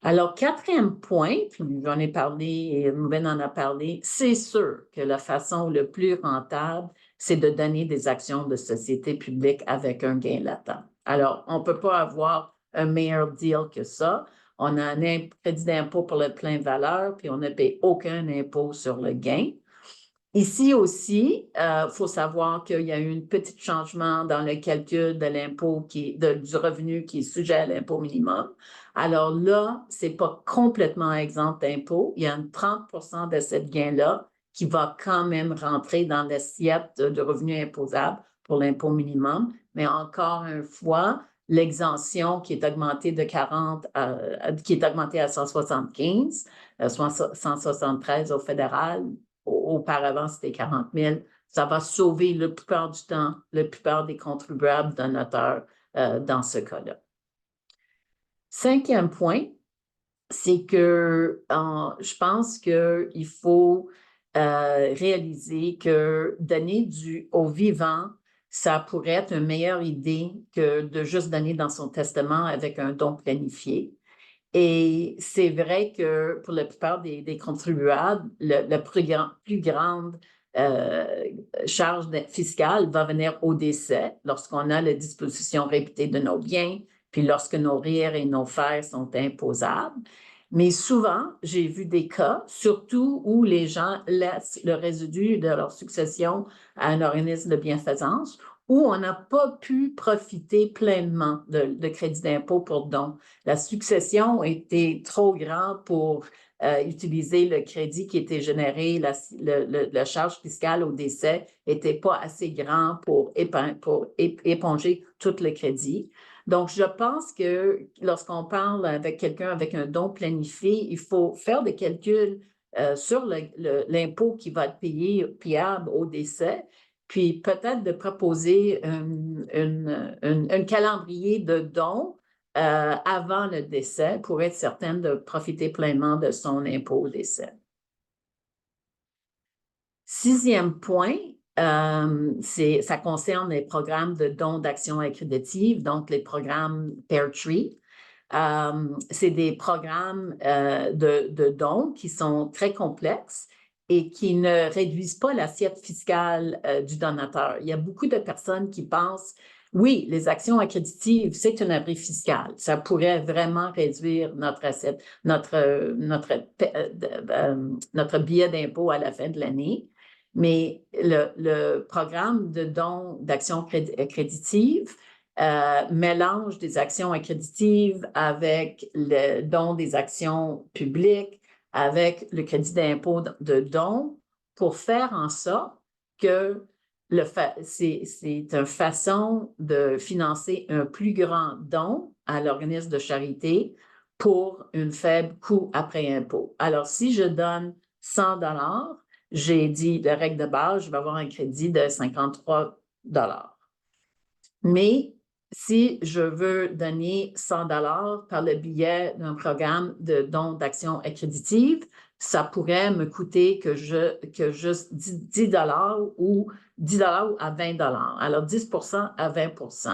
C: Alors, quatrième point, puis j'en ai parlé et Ruben en a parlé, c'est sûr que la façon le plus rentable, c'est de donner des actions de société publique avec un gain latent. Alors, on ne peut pas avoir un meilleur deal que ça. On a un crédit d'impôt pour le plein valeur, puis on ne paye aucun impôt sur le gain. Ici aussi, il faut savoir qu'il y a eu un petit changement dans le calcul de l'impôt du revenu qui est sujet à l'impôt minimum. Alors là, ce n'est pas complètement exempt d'impôt. Il y a 30 % de cette gain-là qui va quand même rentrer dans l'assiette de revenus imposables pour l'impôt minimum. Mais encore une fois, l'exemption qui est augmentée de 40, qui est augmentée à 175, 173 au fédéral. Auparavant, c'était 40 000. Ça va sauver la plupart du temps, la plupart des contribuables donateurs dans ce cas-là. Cinquième point, c'est que je pense qu'il faut réaliser que donner au vivant, ça pourrait être une meilleure idée que de juste donner dans son testament avec un don planifié. Et c'est vrai que pour la plupart des contribuables, la plus grande charge fiscale va venir au décès lorsqu'on a la disposition répétée de nos biens, puis lorsque nos rires et nos fers sont imposables. Mais souvent, j'ai vu des cas, surtout où les gens laissent le résidu de leur succession à un organisme de bienfaisance, où on n'a pas pu profiter pleinement de crédit d'impôt pour don. La succession était trop grande pour utiliser le crédit qui était généré, la charge fiscale au décès n'était pas assez grand pour éponger tout le crédit. Donc, je pense que lorsqu'on parle avec quelqu'un avec un don planifié, il faut faire des calculs sur l'impôt qui va être payable au décès, puis peut-être de proposer un calendrier de dons avant le décès pour être certaine de profiter pleinement de son impôt au décès. 6e point, ça concerne les programmes de dons d'actions accréditives, donc les programmes Pear Tree. C'est des programmes de dons qui sont très complexes et qui ne réduisent pas l'assiette fiscale du donateur. Il y a beaucoup de personnes qui pensent, oui, les actions accréditives, c'est un abri fiscal. Ça pourrait vraiment réduire notre assiette, notre billet d'impôt à la fin de l'année. Mais le programme de dons d'actions accréditives mélange des actions accréditives avec le don des actions publiques, avec le crédit d'impôt de dons, pour faire en sorte que c'est une façon de financer un plus grand don à l'organisme de charité pour un faible coût après impôt. Alors, si je donne 100 $, j'ai dit, la règle de base, je vais avoir un crédit de 53 $. Mais si je veux donner 100 $ par le biais d'un programme de don d'actions accréditives, ça pourrait me coûter que juste 10 $ ou 10 $ à 20 $. Alors, 10 % à 20 %.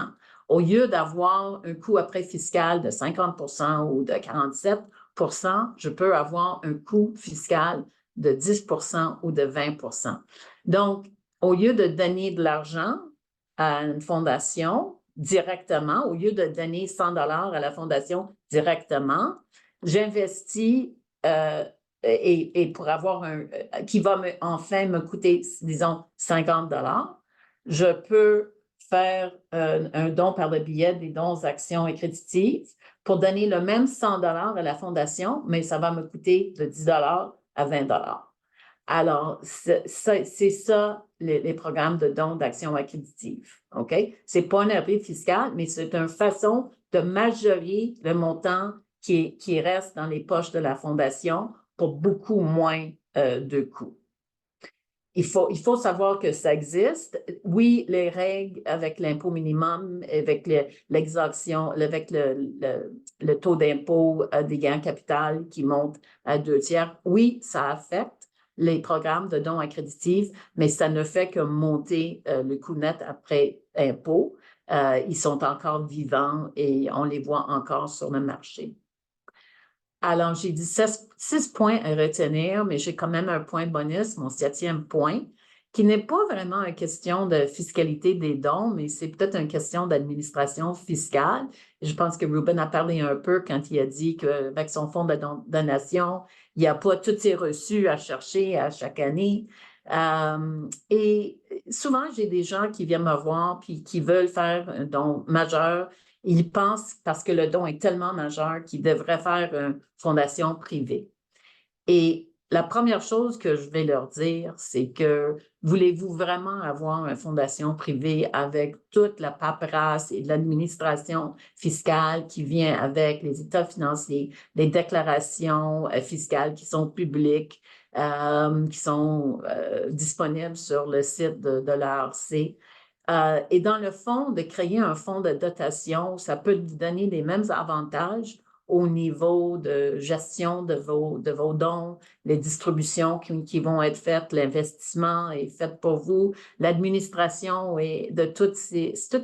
C: Au lieu d'avoir un coût après fiscal de 50 % ou de 47 %, je peux avoir un coût fiscal de 10 % ou de 20 %. Donc, au lieu de donner de l'argent à une fondation directement, au lieu de donner 100 $ à la fondation directement, j'investis et pour avoir qui va enfin me coûter, disons, 50 $, je peux faire un don par le biais des dons actions accréditives pour donner le même 100 $ à la fondation, mais ça va me coûter de 10 $ à 20 $. Alors, c'est ça, les programmes de dons d'actions accréditives, OK? Ce n'est pas un abri fiscal, mais c'est une façon de majorer le montant qui reste dans les poches de la fondation pour beaucoup moins de coûts. Il faut savoir que ça existe. Oui, les règles avec l'impôt minimum, avec l'exemption, avec le taux d'impôt des gains capital qui monte à 2/3, oui, ça affecte les programmes de dons accréditifs, mais ça ne fait que monter le coût net après impôt. Ils sont encore vivants et on les voit encore sur le marché. Alors, j'ai dit 6 points à retenir, mais j'ai quand même un point bonus, mon 7e point, qui n'est pas vraiment une question de fiscalité des dons, mais c'est peut-être une question d'administration fiscale. Je pense que Ruben a parlé un peu quand il a dit qu'avec son fonds de donation, il n'y a pas tous ces reçus à chercher à chaque année. Et souvent, j'ai des gens qui viennent me voir puis qui veulent faire un don majeur. Ils pensent, parce que le don est tellement majeur, qu'ils devraient faire une fondation privée. Et la première chose que je vais leur dire, c'est que voulez-vous vraiment avoir une fondation privée avec toute la paperasse et l'administration fiscale qui vient avec les états financiers, les déclarations fiscales qui sont publiques, qui sont disponibles sur le site de l'ARC? Et dans le fond, de créer un fonds de dotation, ça peut vous donner les mêmes avantages au niveau de gestion de vos dons, les distributions qui vont être faites, l'investissement est fait pour vous, l'administration et tout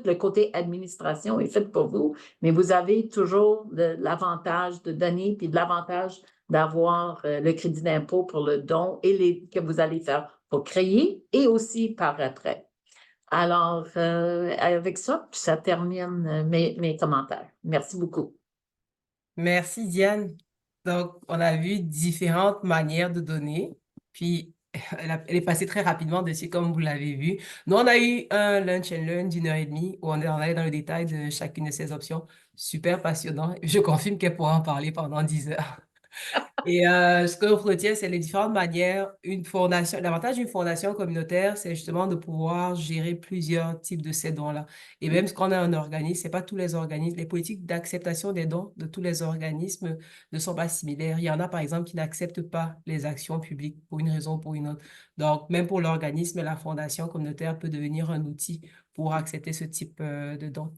C: le côté administration est fait pour vous, mais vous avez toujours l'avantage de donner puis de l'avantage d'avoir le crédit d'impôt pour le don et que vous allez faire pour créer et aussi par après. Alors, avec ça, ça termine mes commentaires. Merci beaucoup.
A: Merci, Diane. Donc, on a vu différentes manières de donner. Puis, elle est passée très rapidement dessus, comme vous l'avez vu. Nous, on a eu un lunch and learn d'1 h 30 où on est allé dans le détail de chacune de ces options. Super passionnant. Je confirme qu'elle pourra en parler pendant 10 heures. Et ce que je retiens, c'est les différentes manières. L'avantage d'une fondation communautaire, c'est justement de pouvoir gérer plusieurs types de ces dons-là. Et même quand on a un organisme, c'est pas tous les organismes. Les politiques d'acceptation des dons de tous les organismes ne sont pas similaires. Il y en a, par exemple, qui n'acceptent pas les actions publiques pour une raison ou pour une autre. Donc, même pour l'organisme, la fondation communautaire peut devenir un outil pour accepter ce type de dons.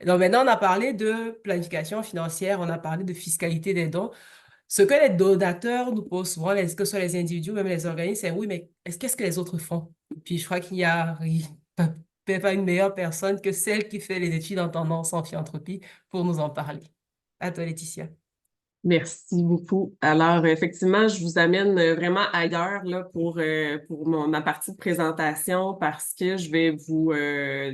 A: Donc, maintenant, on a parlé de planification financière, on a parlé de fiscalité des dons. Ce que les donateurs nous posent souvent, que ce soit les individus, même les organismes, c'est oui, mais qu'est-ce que les autres font? Puis je crois qu'il n'y a pas une meilleure personne que celle qui fait les études en tendance en philanthropie pour nous en parler. À toi, Laetitia.
B: Merci beaucoup. Alors, effectivement, je vous amène vraiment ailleurs là, pour ma partie de présentation parce que je vais vous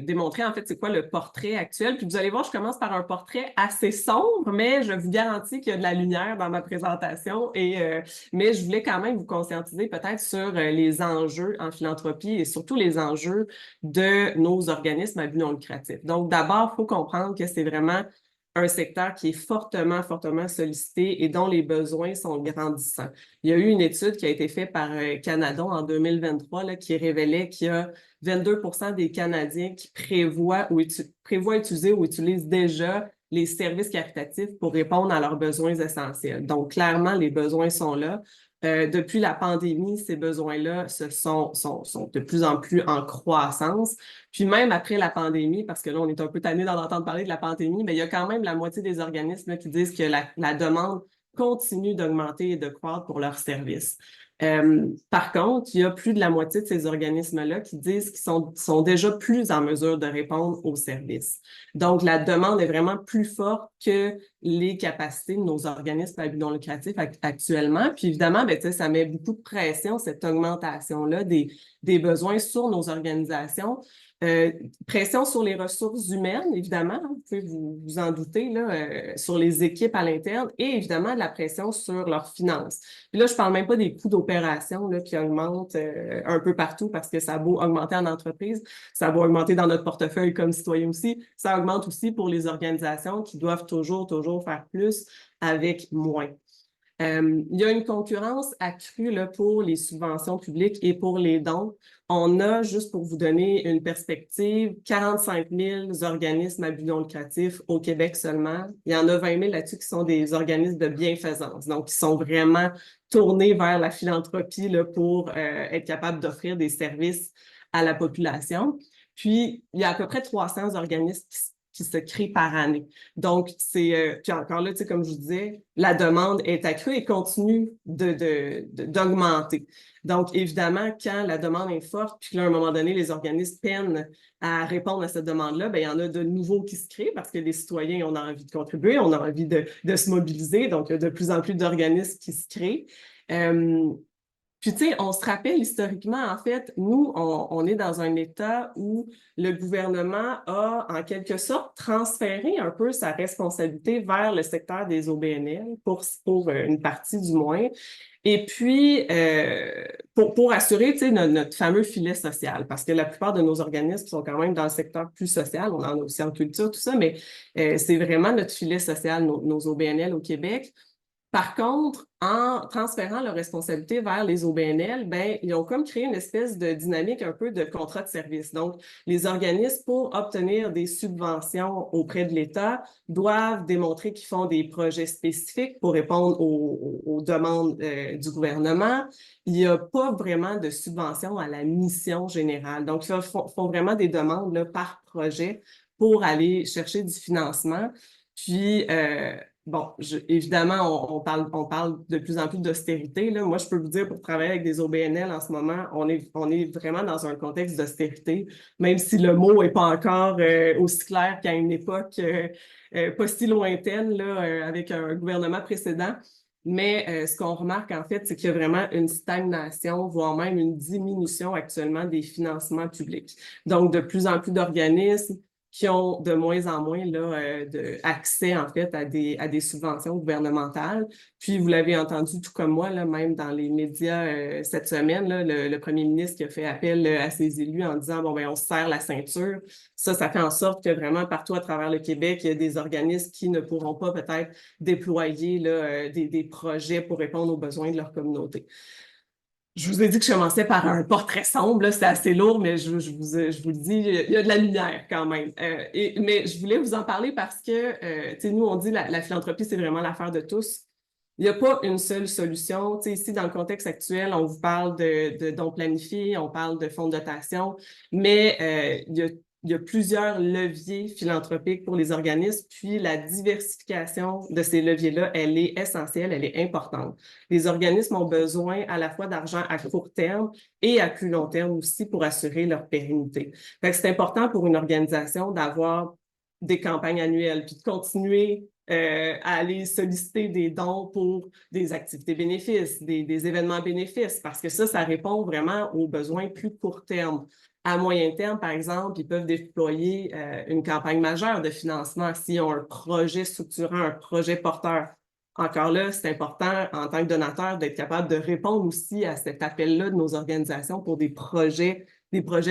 B: démontrer en fait c'est quoi le portrait actuel. Puis vous allez voir, je commence par un portrait assez sombre, mais je vous garantis qu'il y a de la lumière dans ma présentation. Mais je voulais quand même vous conscientiser peut-être sur les enjeux en philanthropie et surtout les enjeux de nos organismes à but non lucratif. Donc, d'abord, il faut comprendre que c'est vraiment un secteur qui est fortement, fortement sollicité et dont les besoins sont grandissants. Il y a eu une étude qui a été faite par Canadon en 2023 là, qui révélait qu'il y a 22% des Canadiens qui prévoient utiliser ou utilisent déjà les services caritatifs pour répondre à leurs besoins essentiels. Donc, clairement, les besoins sont là. Depuis la pandémie, ces besoins-là sont de plus en plus en croissance. Puis même après la pandémie, parce que là, on est un peu tanné d'en entendre parler de la pandémie, mais il y a quand même la moitié des organismes là, qui disent que la demande continue d'augmenter et de croître pour leurs services. Par contre, il y a plus de la moitié de ces organismes-là qui disent qu'ils sont déjà plus en mesure de répondre aux services. Donc, la demande est vraiment plus forte que les capacités de nos organismes à but non lucratif actuellement. Puis évidemment, ben, ça met beaucoup de pression, cette augmentation-là des besoins sur nos organisations. Pression sur les ressources humaines, évidemment, vous pouvez vous en douter, là, sur les équipes à l'interne et évidemment de la pression sur leurs finances. Puis là, je ne parle même pas des coûts d'opération là, qui augmentent un peu partout parce que ça a beau augmenter en entreprise, ça a beau augmenter dans notre portefeuille comme citoyen aussi, ça augmente aussi pour les organisations qui doivent toujours faire plus avec moins. Il y a une concurrence accrue là, pour les subventions publiques et pour les dons. On a, juste pour vous donner une perspective, 45 000 organismes à but non lucratif au Québec seulement. Il y en a 20 000 là-dessus qui sont des organismes de bienfaisance, donc qui sont vraiment tournés vers la philanthropie là, pour être capables d'offrir des services à la population. Puis, il y a à peu près 300 organismes qui se créent par année. Donc, puis encore là, tu sais, comme je vous disais, la demande est accrue et continue d'augmenter. Donc, évidemment, quand la demande est forte, puis là, à un moment donné, les organismes peinent à répondre à cette demande-là, bien, il y en a de nouveaux qui se créent parce que les citoyens, on a envie de contribuer, on a envie de se mobiliser. Donc, il y a de plus en plus d'organismes qui se créent. Puis, tu sais, on se rappelle historiquement, en fait, nous, on est dans un état où le gouvernement a, en quelque sorte, transféré un peu sa responsabilité vers le secteur des OBNL, pour une partie du moins. Et puis, pour assurer, tu sais, notre fameux filet social, parce que la plupart de nos organismes sont quand même dans le secteur plus social, on en a aussi en culture, tout ça, mais c'est vraiment notre filet social, nos OBNL au Québec. Par contre, en transférant leur responsabilité vers les OBNL, ben, ils ont comme créé une espèce de dynamique un peu de contrat de service. Donc, les organismes, pour obtenir des subventions auprès de l'État, doivent démontrer qu'ils font des projets spécifiques pour répondre aux demandes du gouvernement. Il n'y a pas vraiment de subvention à la mission générale. Donc, ils font vraiment des demandes là, par projet pour aller chercher du financement. Puis, bon, évidemment, on parle de plus en plus d'austérité, là. Moi, je peux vous dire, pour travailler avec des OBNL en ce moment, on est vraiment dans un contexte d'austérité, même si le mot n'est pas encore aussi clair qu'à une époque pas si lointaine, là, avec un gouvernement précédent. Mais ce qu'on remarque, en fait, c'est qu'il y a vraiment une stagnation, voire même une diminution actuellement des financements publics. Donc, de plus en plus d'organismes qui ont de moins en moins là, accès, en fait, à des subventions gouvernementales. Puis, vous l'avez entendu tout comme moi, là, même dans les médias cette semaine, là, le premier ministre qui a fait appel à ses élus en disant, bon, ben on se serre la ceinture. Ça fait en sorte que vraiment partout à travers le Québec, il y a des organismes qui ne pourront pas peut-être déployer là, des projets pour répondre aux besoins de leur communauté. Je vous ai dit que je commençais par un portrait sombre, là, c'est assez lourd, mais je vous le dis, il y a de la lumière quand même. Mais je voulais vous en parler parce que, tu sais, nous, on dit la philanthropie, c'est vraiment l'affaire de tous. Il n'y a pas une seule solution. Tu sais, ici, dans le contexte actuel, on vous parle de dons planifiés, on parle de fonds de dotation, mais il y a plusieurs leviers philanthropiques pour les organismes, puis la diversification de ces leviers-là, elle est essentielle, elle est importante. Les organismes ont besoin à la fois d'argent à court terme et à plus long terme aussi pour assurer leur pérennité. Fait que c'est important pour une organisation d'avoir des campagnes annuelles, puis de continuer à aller solliciter des dons pour des activités bénéfices, des événements bénéfices, parce que ça répond vraiment aux besoins plus court terme. À moyen terme, par exemple, ils peuvent déployer une campagne majeure de financement s'ils ont un projet structurant, un projet porteur. Encore là, c'est important en tant que donateur d'être capable de répondre aussi à cet appel-là de nos organisations pour des projets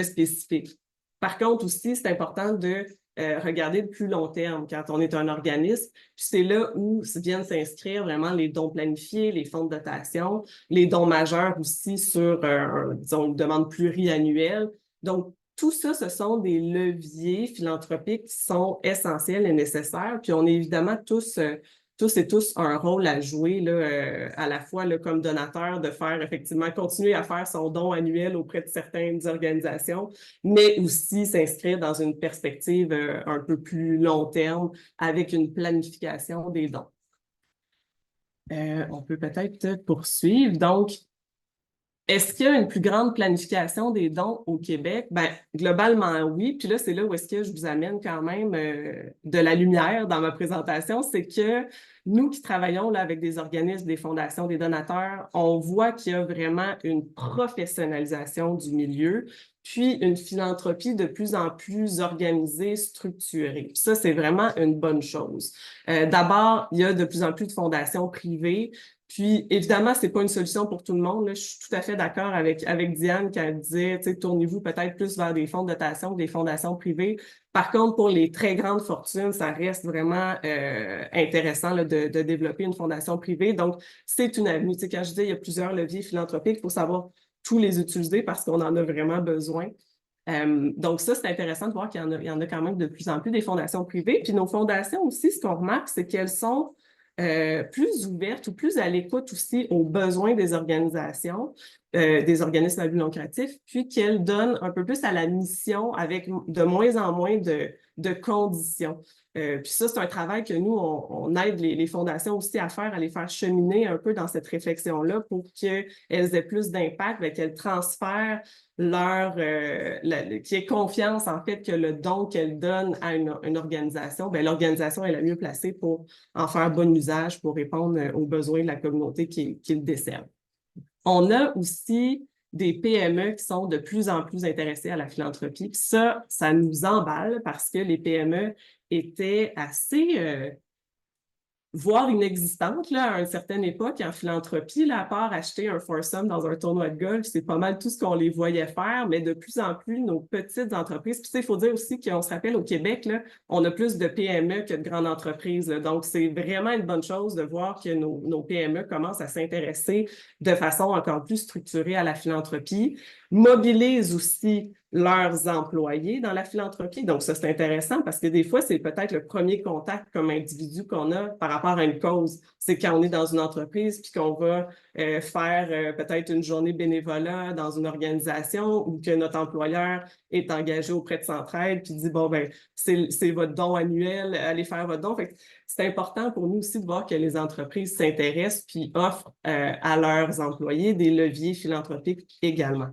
B: spécifiques. Par contre aussi, c'est important de regarder le plus long terme quand on est un organisme. Puis c'est là où viennent s'inscrire vraiment les dons planifiés, les fonds de dotation, les dons majeurs aussi sur, disons, une demande pluriannuelle. Donc, tout ça, ce sont des leviers philanthropiques qui sont essentiels et nécessaires. Puis on est évidemment tous et tous un rôle à jouer là, à la fois là, comme donateur, de faire effectivement continuer à faire son don annuel auprès de certaines organisations, mais aussi s'inscrire dans une perspective un peu plus long terme avec une planification des dons. On peut peut-être poursuivre. Donc, est-ce qu'il y a une plus grande planification des dons au Québec? Ben, globalement, oui. Puis là, c'est là où est-ce que je vous amène quand même de la lumière dans ma présentation. C'est que nous qui travaillons là, avec des organismes, des fondations, des donateurs, on voit qu'il y a vraiment une professionnalisation du milieu, puis une philanthropie de plus en plus organisée, structurée. Puis ça, c'est vraiment une bonne chose. D'abord, il y a de plus en plus de fondations privées. Puis, évidemment, c'est pas une solution pour tout le monde. Là. Je suis tout à fait d'accord avec Diane qui disait, tu sais, tournez-vous peut-être plus vers des fonds de dotation que des fondations privées. Par contre, pour les très grandes fortunes, ça reste vraiment intéressant là, de développer une fondation privée. Donc, c'est une avenue. Tu sais, quand je dis il y a plusieurs leviers philanthropiques, il faut savoir tous les utiliser parce qu'on en a vraiment besoin. Donc ça, c'est intéressant de voir qu'il y en a quand même de plus en plus des fondations privées. Puis nos fondations aussi, ce qu'on remarque, c'est qu'elles sont plus ouvertes ou plus à l'écoute aussi aux besoins des organisations, des organismes à but lucratif, puis qu'elles donnent un peu plus à la mission avec de moins en moins de conditions. Puis ça, c'est un travail que nous, on aide les fondations aussi à faire, à les faire cheminer un peu dans cette réflexion-là pour qu'elles aient plus d'impact, qu'elles transfèrent qu'il y ait confiance en fait que le don qu'elles donnent à une organisation, bien, l'organisation est la mieux placée pour en faire bon usage pour répondre aux besoins de la communauté qui le desservent. On a aussi des PME qui sont de plus en plus intéressées à la philanthropie. Puis ça nous emballe parce que les PME étaient assez, voire inexistantes là, à une certaine époque en philanthropie, là, à part acheter un foursome dans un tournoi de golf, c'est pas mal tout ce qu'on les voyait faire, mais de plus en plus, nos petites entreprises, puis il faut dire aussi qu'on se rappelle au Québec, là, on a plus de PME que de grandes entreprises, là, donc c'est vraiment une bonne chose de voir que nos PME commencent à s'intéresser de façon encore plus structurée à la philanthropie. mobilisent aussi leurs employés dans la philanthropie. Donc, ça, c'est intéressant parce que des fois, c'est peut-être le premier contact comme individu qu'on a par rapport à une cause. C'est quand on est dans une entreprise puis qu'on va faire peut-être une journée bénévolat dans une organisation ou que notre employeur est engagé auprès de Centraide puis dit, bon, ben c'est votre don annuel, allez faire votre don. Fait que c'est important pour nous aussi de voir que les entreprises s'intéressent puis offrent à leurs employés des leviers philanthropiques également.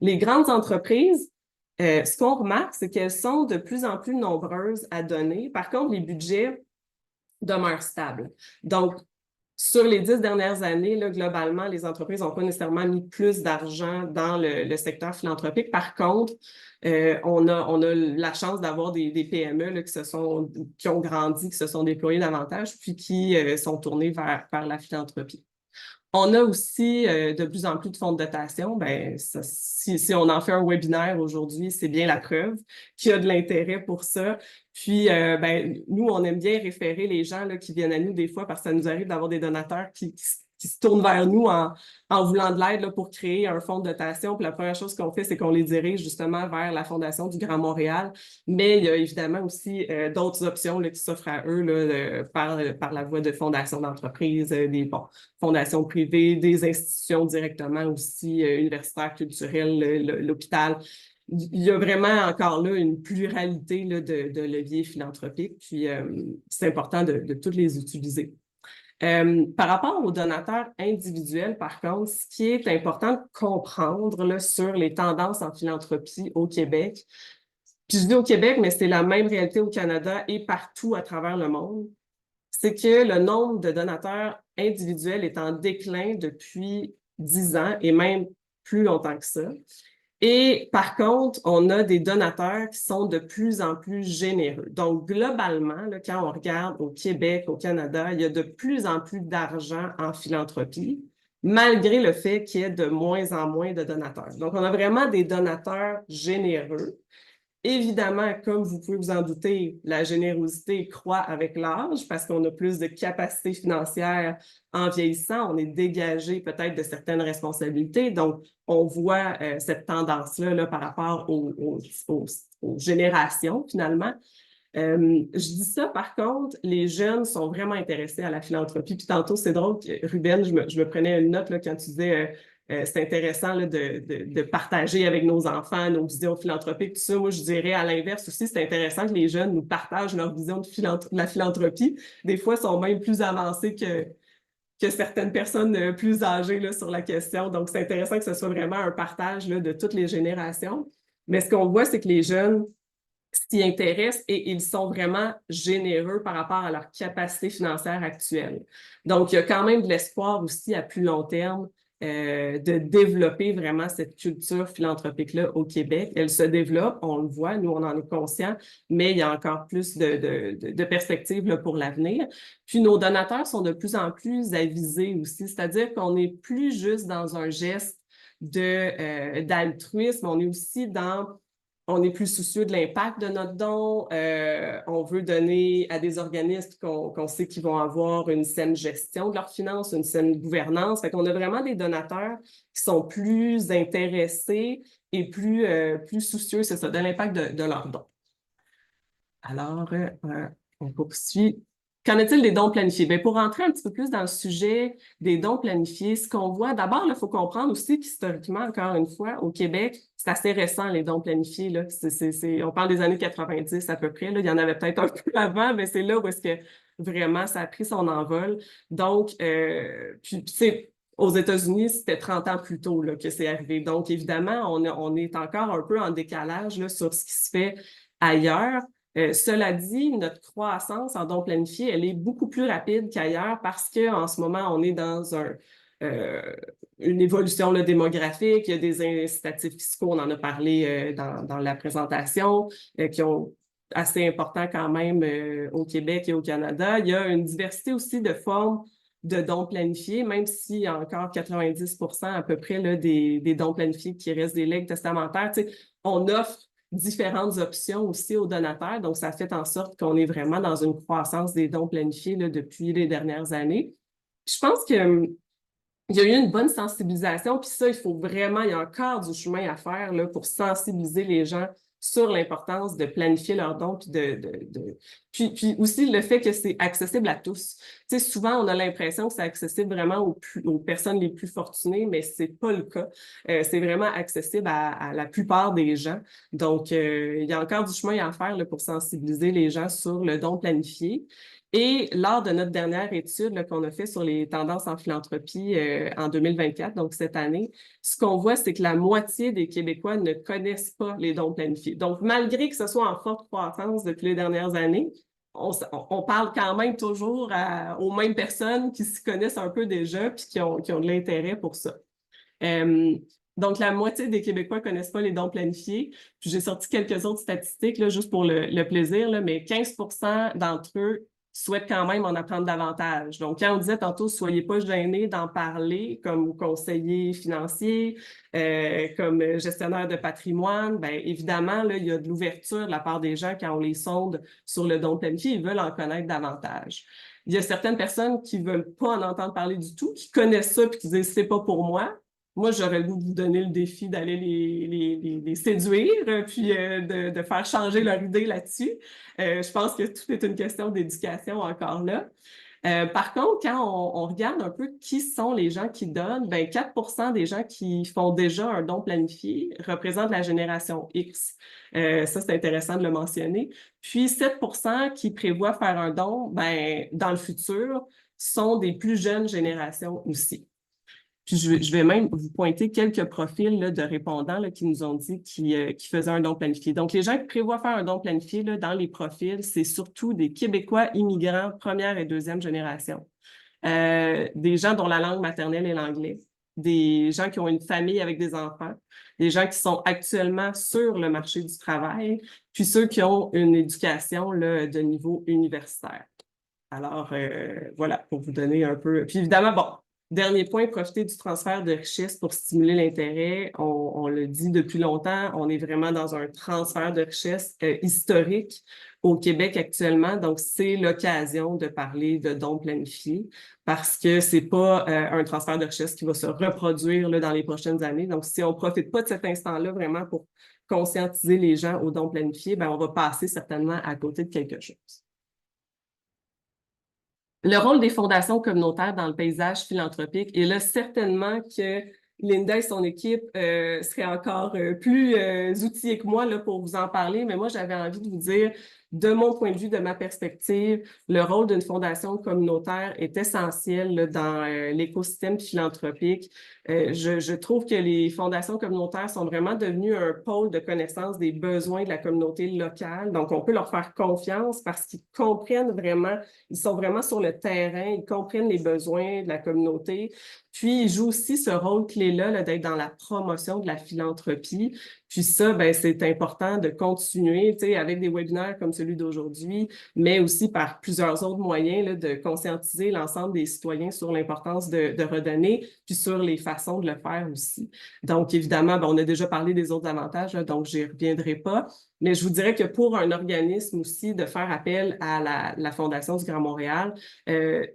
B: Les grandes entreprises, ce qu'on remarque, c'est qu'elles sont de plus en plus nombreuses à donner. Par contre, les budgets demeurent stables. Donc, sur les 10 dernières années, là, globalement, les entreprises n'ont pas nécessairement mis plus d'argent dans le secteur philanthropique. Par contre, on a la chance d'avoir des PME là, qui ont grandi, qui se sont déployés davantage, puis qui sont tournés vers la philanthropie. On a aussi de plus en plus de fonds de dotation. Ben, si on en fait un webinaire aujourd'hui, c'est bien la preuve qu'il y a de l'intérêt pour ça. Puis, nous, on aime bien référer les gens là, qui viennent à nous des fois parce que ça nous arrive d'avoir des donateurs qui se tournent vers nous en voulant de l'aide là, pour créer un fonds de dotation. Puis la première chose qu'on fait, c'est qu'on les dirige justement vers la Fondation du Grand Montréal. Mais il y a évidemment aussi d'autres options là, qui s'offrent à eux là, par la voie de fondations d'entreprise, des fondations privées, des institutions directement aussi, universitaires, culturelles, l'hôpital. Il y a vraiment encore là une pluralité là, de leviers philanthropiques, puis c'est important de tous les utiliser. Par rapport aux donateurs individuels, par contre, ce qui est important de comprendre là, sur les tendances en philanthropie au Québec, puis je dis au Québec, mais c'est la même réalité au Canada et partout à travers le monde, c'est que le nombre de donateurs individuels est en déclin depuis 10 ans et même plus longtemps que ça. Et par contre, on a des donateurs qui sont de plus en plus généreux. Donc, globalement, là, quand on regarde au Québec, au Canada, il y a de plus en plus d'argent en philanthropie, malgré le fait qu'il y ait de moins en moins de donateurs. Donc, on a vraiment des donateurs généreux. Évidemment, comme vous pouvez vous en douter, la générosité croît avec l'âge parce qu'on a plus de capacité financière en vieillissant. On est dégagé peut-être de certaines responsabilités. Donc, on voit cette tendance-là là, par rapport aux générations, finalement. Je dis ça, par contre, les jeunes sont vraiment intéressés à la philanthropie. Puis tantôt, c'est drôle, Ruben, je me prenais une note là, quand tu disais... c'est intéressant là, de partager avec nos enfants nos visions philanthropiques, tout ça. Moi, je dirais à l'inverse aussi, c'est intéressant que les jeunes nous partagent leur vision de la philanthropie. Des fois, ils sont même plus avancés que certaines personnes plus âgées là, sur la question. Donc, c'est intéressant que ce soit vraiment un partage là, de toutes les générations. Mais ce qu'on voit, c'est que les jeunes s'y intéressent et ils sont vraiment généreux par rapport à leur capacité financière actuelle. Donc, il y a quand même de l'espoir aussi à plus long terme de développer vraiment cette culture philanthropique-là au Québec. Elle se développe, on le voit, nous, on en est conscients, mais il y a encore plus de perspectives là, pour l'avenir. Puis, nos donateurs sont de plus en plus avisés aussi, c'est-à-dire qu'on n'est plus juste dans un geste d'altruisme, on est aussi on est plus soucieux de l'impact de notre don. On veut donner à des organismes qu'on sait qu'ils vont avoir une saine gestion de leurs finances, une saine gouvernance. Fait qu'on a vraiment des donateurs qui sont plus intéressés et plus soucieux, c'est ça, de l'impact de leurs dons. Alors, on poursuit. Qu'en est-il des dons planifiés? Bien, pour rentrer un petit peu plus dans le sujet des dons planifiés, ce qu'on voit, d'abord, il faut comprendre aussi qu'historiquement, encore une fois, au Québec, c'est assez récent, les dons planifiés. Là. On parle des années 90 à peu près. Là. Il y en avait peut-être un peu avant, mais c'est là où est-ce que vraiment ça a pris son envol. Donc, aux États-Unis, c'était 30 ans plus tôt là, que c'est arrivé. Donc, évidemment, on est encore un peu en décalage là, sur ce qui se fait ailleurs. Cela dit, notre croissance en dons planifiés, elle est beaucoup plus rapide qu'ailleurs parce qu'en ce moment, on est dans une évolution là, démographique, il y a des incitatifs fiscaux, on en a parlé dans la présentation, qui ont assez important quand même au Québec et au Canada. Il y a une diversité aussi de formes de dons planifiés, même s'il y a encore 90% à peu près là, des dons planifiés qui restent des legs testamentaires. Tu sais, on offre différentes options aussi aux donateurs. Donc, ça fait en sorte qu'on est vraiment dans une croissance des dons planifiés là, depuis les dernières années. Je pense que il y a eu une bonne sensibilisation, puis ça, il y a encore du chemin à faire là, pour sensibiliser les gens sur l'importance de planifier leurs dons, puis aussi le fait que c'est accessible à tous. Tu sais, souvent, on a l'impression que c'est accessible vraiment aux personnes les plus fortunées, mais c'est pas le cas. C'est vraiment accessible à la plupart des gens. Donc, il y a encore du chemin à faire là, pour sensibiliser les gens sur le don planifié. Et lors de notre dernière étude là, qu'on a fait sur les tendances en philanthropie en 2024, donc cette année, ce qu'on voit, c'est que la moitié des Québécois ne connaissent pas les dons planifiés. Donc, malgré que ce soit en forte croissance depuis les dernières années, on parle quand même toujours aux mêmes personnes qui s'y connaissent un peu déjà puis qui ont de l'intérêt pour ça. Donc, la moitié des Québécois ne connaissent pas les dons planifiés. Puis j'ai sorti quelques autres statistiques, là, juste pour le plaisir, là, mais 15% d'entre eux souhaitent quand même en apprendre davantage. Donc, quand on disait tantôt, soyez pas gênés d'en parler comme conseiller financier, comme gestionnaire de patrimoine, bien évidemment, là, il y a de l'ouverture de la part des gens quand on les sonde sur le don planifié, ils veulent en connaître davantage. Il y a certaines personnes qui veulent pas en entendre parler du tout, qui connaissent ça puis qui disent c'est pas pour moi. Moi, j'aurais le goût de vous donner le défi d'aller les séduire, puis de faire changer leur idée là-dessus. Je pense que tout est une question d'éducation encore là. Par contre, quand on regarde un peu qui sont les gens qui donnent, ben 4% des gens qui font déjà un don planifié représentent la génération X. Ça, c'est intéressant de le mentionner. Puis 7% qui prévoient faire un don, ben dans le futur, sont des plus jeunes générations aussi. Puis je vais même vous pointer quelques profils là, de répondants là, qui nous ont dit qu'ils faisaient un don planifié. Donc, les gens qui prévoient faire un don planifié là, dans les profils, c'est surtout des Québécois immigrants première et deuxième génération, des gens dont la langue maternelle est l'anglais, des gens qui ont une famille avec des enfants, des gens qui sont actuellement sur le marché du travail, puis ceux qui ont une éducation là, de niveau universitaire. Alors, voilà, pour vous donner un peu... Puis évidemment, bon, dernier point, profiter du transfert de richesse pour stimuler l'intérêt. On le dit depuis longtemps, on est vraiment dans un transfert de richesse historique au Québec actuellement. Donc, c'est l'occasion de parler de dons planifiés parce que c'est pas un transfert de richesse qui va se reproduire là, dans les prochaines années. Donc, si on profite pas de cet instant-là vraiment pour conscientiser les gens aux dons planifiés, ben on va passer certainement à côté de quelque chose. Le rôle des fondations communautaires dans le paysage philanthropique, et là, certainement que Linda et son équipe seraient encore plus outillés que moi là, pour vous en parler, mais moi, j'avais envie de vous dire, de mon point de vue, de ma perspective, le rôle d'une fondation communautaire est essentiel là, dans l'écosystème philanthropique. Je trouve que les fondations communautaires sont vraiment devenues un pôle de connaissance des besoins de la communauté locale. Donc, on peut leur faire confiance parce qu'ils comprennent vraiment, ils sont vraiment sur le terrain, ils comprennent les besoins de la communauté. Puis, ils jouent aussi ce rôle clé-là là, d'être dans la promotion de la philanthropie. Puis ça, ben, c'est important de continuer, tu sais, avec des webinaires comme celui d'aujourd'hui, mais aussi par plusieurs autres moyens là, de conscientiser l'ensemble des citoyens sur l'importance de redonner, puis sur les façons de le faire aussi. Donc, évidemment, ben, on a déjà parlé des autres avantages, là, donc j'y reviendrai pas. Mais je vous dirais que pour un organisme aussi de faire appel à la Fondation du Grand Montréal,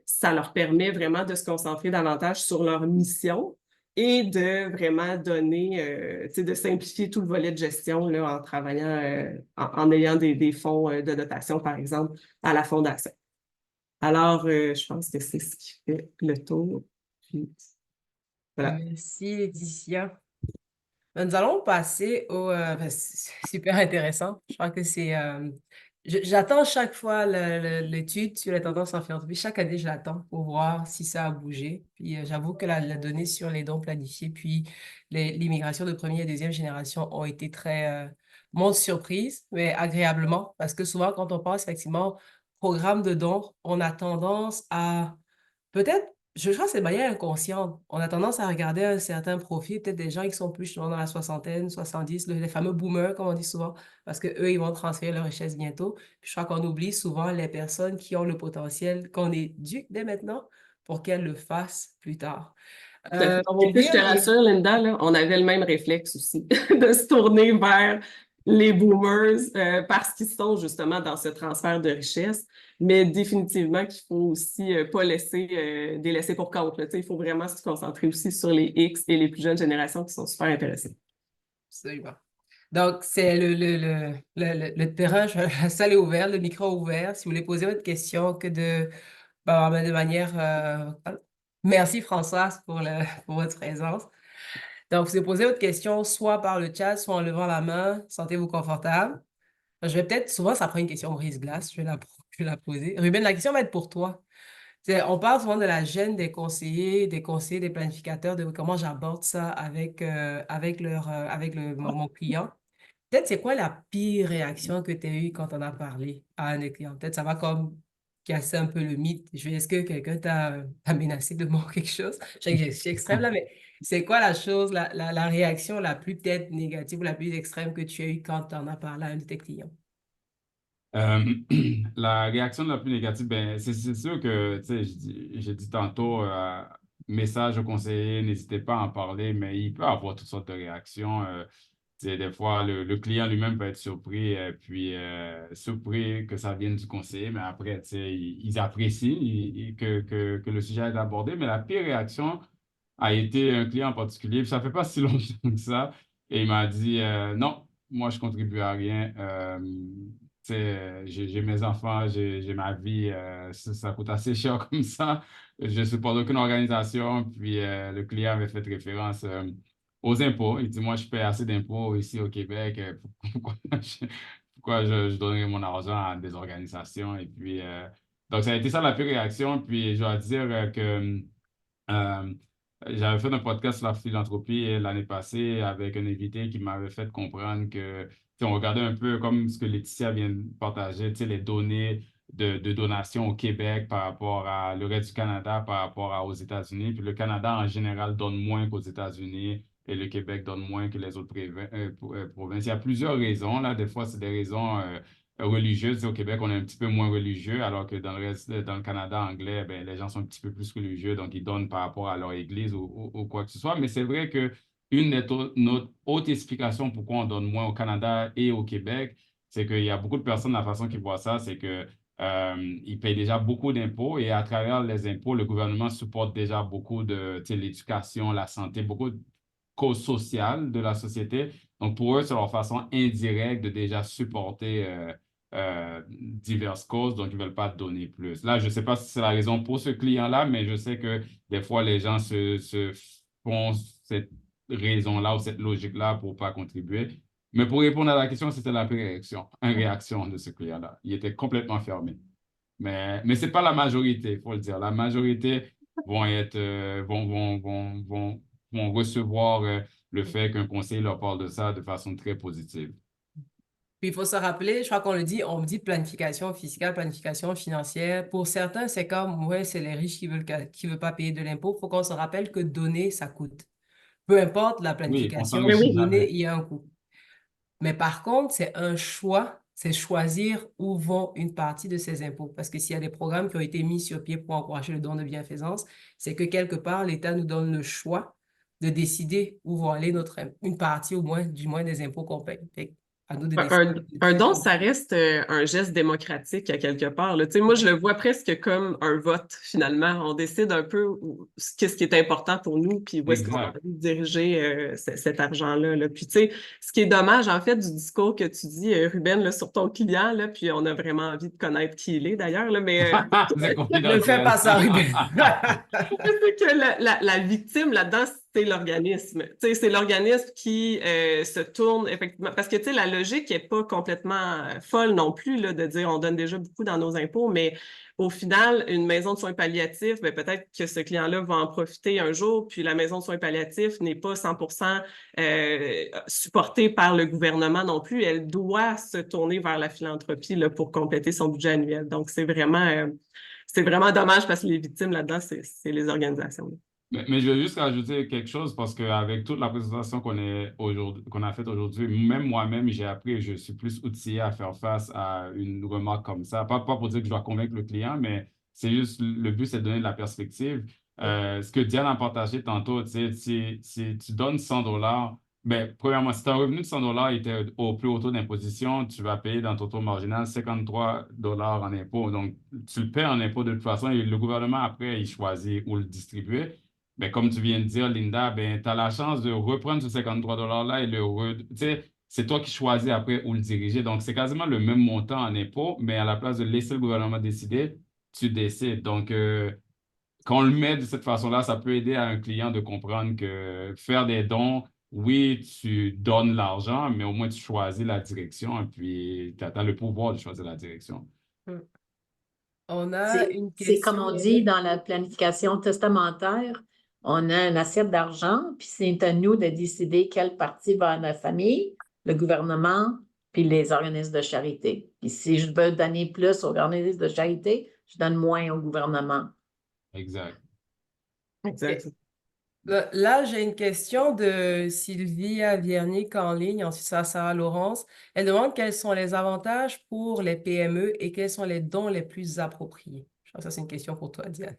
B: ça leur permet vraiment de se concentrer davantage sur leur mission et de vraiment donner, de simplifier tout le volet de gestion là, en travaillant, en ayant des fonds de dotation, par exemple, à la Fondation. Alors, je pense que c'est ce qui fait le tour. Puis, voilà.
A: Merci, Laetitia. Nous allons passer c'est super intéressant. Je crois que j'attends chaque fois l'étude sur les tendances en philanthropie. Chaque année, je l'attends pour voir si ça a bougé. Puis j'avoue que la donnée sur les dons planifiés, puis l'immigration de première et deuxième génération ont été très montre surprise, mais agréablement. Parce que souvent, quand on pense effectivement programme de dons, on a tendance à peut-être, je crois que c'est de manière inconsciente. On a tendance à regarder un certain profil, peut-être des gens qui sont plus justement dans la soixantaine, 70, les fameux boomers, comme on dit souvent, parce qu'eux, ils vont transférer leur richesse bientôt. Puis je crois qu'on oublie souvent les personnes qui ont le potentiel, qu'on éduque dès maintenant pour qu'elles le fassent plus tard. On va
B: Et puis, je
A: ouvrir
B: te rassure, Linda, là, on avait le même réflexe aussi, de se tourner vers les boomers parce qu'ils sont justement dans ce transfert de richesse, mais définitivement qu'il faut aussi pas laisser délaisser pour compte. Là. Il faut vraiment se concentrer aussi sur les X et les plus jeunes générations qui sont super intéressées.
A: Absolument. Donc, c'est le terrain, la salle est ouverte, le micro est ouvert. Si vous voulez poser votre question, de manière... merci Françoise pour votre présence. Donc, vous pouvez poser votre question soit par le chat, soit en levant la main. Sentez-vous confortable. Je vais peut-être, souvent, ça prend une question brise-glace. Je vais la poser. Ruben, la question va être pour toi. On parle souvent de la gêne des conseillers, des planificateurs, de comment j'aborde ça avec mon client. Peut-être c'est quoi la pire réaction que tu as eue quand on a parlé à un des clients? Peut-être ça va comme casser un peu le mythe. Est-ce que quelqu'un t'a menacé de mort quelque chose? Je suis extrême là, mais c'est quoi la chose, la réaction la plus peut-être négative ou la plus extrême que tu as eue quand tu en as parlé à un de tes clients?
D: Euh, la réaction la plus négative, ben, c'est sûr que, tu sais, j'ai dit tantôt, message au conseiller, n'hésitez pas à en parler, mais il peut avoir toutes sortes de réactions. Tu sais, des fois, le client lui-même peut être surpris, puis surpris que ça vienne du conseiller, mais après, tu sais, ils apprécient que le sujet est abordé. Mais la pire réaction a été un client en particulier, puis ça fait pas si longtemps que ça, et il m'a dit, non, moi, je contribue à rien. Tu sais, j'ai mes enfants, j'ai ma vie, ça coûte assez cher comme ça. Je ne supporte aucune organisation. Puis le client avait fait référence aux impôts. Il dit, moi, je paie assez d'impôts ici au Québec. Pourquoi je donnerais mon argent à des organisations? Et puis, donc, ça a été ça la pire réaction. Puis, je dois dire euh, j'avais fait un podcast sur la philanthropie l'année passée avec un invité qui m'avait fait comprendre que, tu sais, on regardait un peu comme ce que Laetitia vient de partager, tu sais, les données de donations au Québec par rapport à le reste du Canada, par rapport aux États-Unis. Puis le Canada, en général, donne moins qu'aux États-Unis et le Québec donne moins que les autres provinces. Il y a plusieurs raisons, là. Des fois, c'est des raisons religieuses. Au Québec, on est un petit peu moins religieux, alors que dans le reste, dans le Canada anglais, ben, les gens sont un petit peu plus religieux, donc ils donnent par rapport à leur église ou quoi que ce soit. Mais c'est vrai que notre autre explication pourquoi on donne moins au Canada et au Québec, c'est qu'il y a beaucoup de personnes, la façon qu'ils voient ça, c'est que ils payent déjà beaucoup d'impôts et à travers les impôts, le gouvernement supporte déjà beaucoup de, tu sais, l'éducation, la santé, beaucoup de causes sociales de la société. Donc, pour eux, c'est leur façon indirecte de déjà supporter diverses causes, donc ils ne veulent pas donner plus. Là, je ne sais pas si c'est la raison pour ce client-là, mais je sais que des fois, les gens se font cette raison-là ou cette logique-là pour ne pas contribuer. Mais pour répondre à la question, c'était la réaction, une réaction de ce client-là. Il était complètement fermé. Mais ce n'est pas la majorité, il faut le dire. La majorité vont être, vont recevoir le fait qu'un conseiller leur parle de ça de façon très positive.
A: Puis il faut se rappeler, je crois qu'on le dit, on dit planification fiscale, planification financière. Pour certains, c'est comme, ouais, c'est les riches qui veulent pas payer de l'impôt. Il faut qu'on se rappelle que donner, ça coûte. Peu importe la
D: Oui, on
A: planification,
D: s'en
B: Mais
D: occupe
B: oui,
A: donner,
D: jamais.
A: il y a un coût. Mais par contre, c'est un choix, c'est choisir où vont une partie de ces impôts. Parce que s'il y a des programmes qui ont été mis sur pied pour encourager le don de bienfaisance, c'est que quelque part, l'État nous donne le choix de décider où vont aller une partie au moins, du moins des impôts qu'on paye. Fait à nous de décider.
B: un don, ça reste un geste démocratique à quelque part. Là. Tu sais, moi, je le vois presque comme un vote, finalement. On décide un peu qu'est-ce qui est important pour nous, puis où est-ce qu'on a
D: Exact.
B: envie de diriger cet argent-là. Là. Puis, tu sais, ce qui est dommage, en fait, du discours que tu dis, Ruben, là, sur ton client, là, puis on a vraiment envie de connaître qui il est, d'ailleurs, là, mais
D: C'est
A: Ne fais
D: confidentiel.
A: pas ça, Ruben.
B: c'est que la victime là-dedans, c'est l'organisme. Tu sais, c'est l'organisme qui se tourne effectivement. Parce que, tu sais, la logique n'est pas complètement folle non plus, là, de dire on donne déjà beaucoup dans nos impôts, mais au final, une maison de soins palliatifs, ben, peut-être que ce client-là va en profiter un jour, puis la maison de soins palliatifs n'est pas 100% supportée par le gouvernement non plus. Elle doit se tourner vers la philanthropie là, pour compléter son budget annuel. Donc, c'est vraiment dommage parce que les victimes là-dedans, c'est les organisations.
D: Mais je veux juste rajouter quelque chose parce qu'avec toute la présentation qu'on a faite aujourd'hui, même moi-même, j'ai appris, je suis plus outillé à faire face à une remarque comme ça. Pas pour dire que je dois convaincre le client, mais c'est juste, le but, c'est de donner de la perspective. Ce que Diane a partagé tantôt, tu sais, si tu donnes $100 Ben, premièrement, si ton revenu de 100 $ était au plus haut taux d'imposition, tu vas payer dans ton taux marginal 53 $ en impôts. Donc, tu le paies en impôts de toute façon et le gouvernement, après, il choisit où le distribuer. Mais comme tu viens de dire, Linda, ben, tu as la chance de reprendre ce 53 $ là et tu sais, c'est toi qui choisis après où le diriger. Donc, c'est quasiment le même montant en impôts, mais à la place de laisser le gouvernement décider, tu décides. Donc, quand on le met de cette façon-là, ça peut aider à un client de comprendre que faire des dons, oui, tu donnes l'argent, mais au moins tu choisis la direction et puis tu as le pouvoir de choisir la direction.
A: Hmm. On a
C: C'est
A: une
C: c'est comme
A: question.
C: on dit dans la planification testamentaire, on a une assiette d'argent, puis c'est à nous de décider quelle partie va à la famille, le gouvernement, puis les organismes de charité. Puis si je veux donner plus aux organismes de charité, je donne moins au gouvernement.
D: Exact.
B: Exact.
A: Là, j'ai une question de Sylvia Viernick en ligne, ensuite ça, Sarah Laurence. Elle demande quels sont les avantages pour les PME et quels sont les dons les plus appropriés. Je pense que ça, c'est une question pour toi, Diane.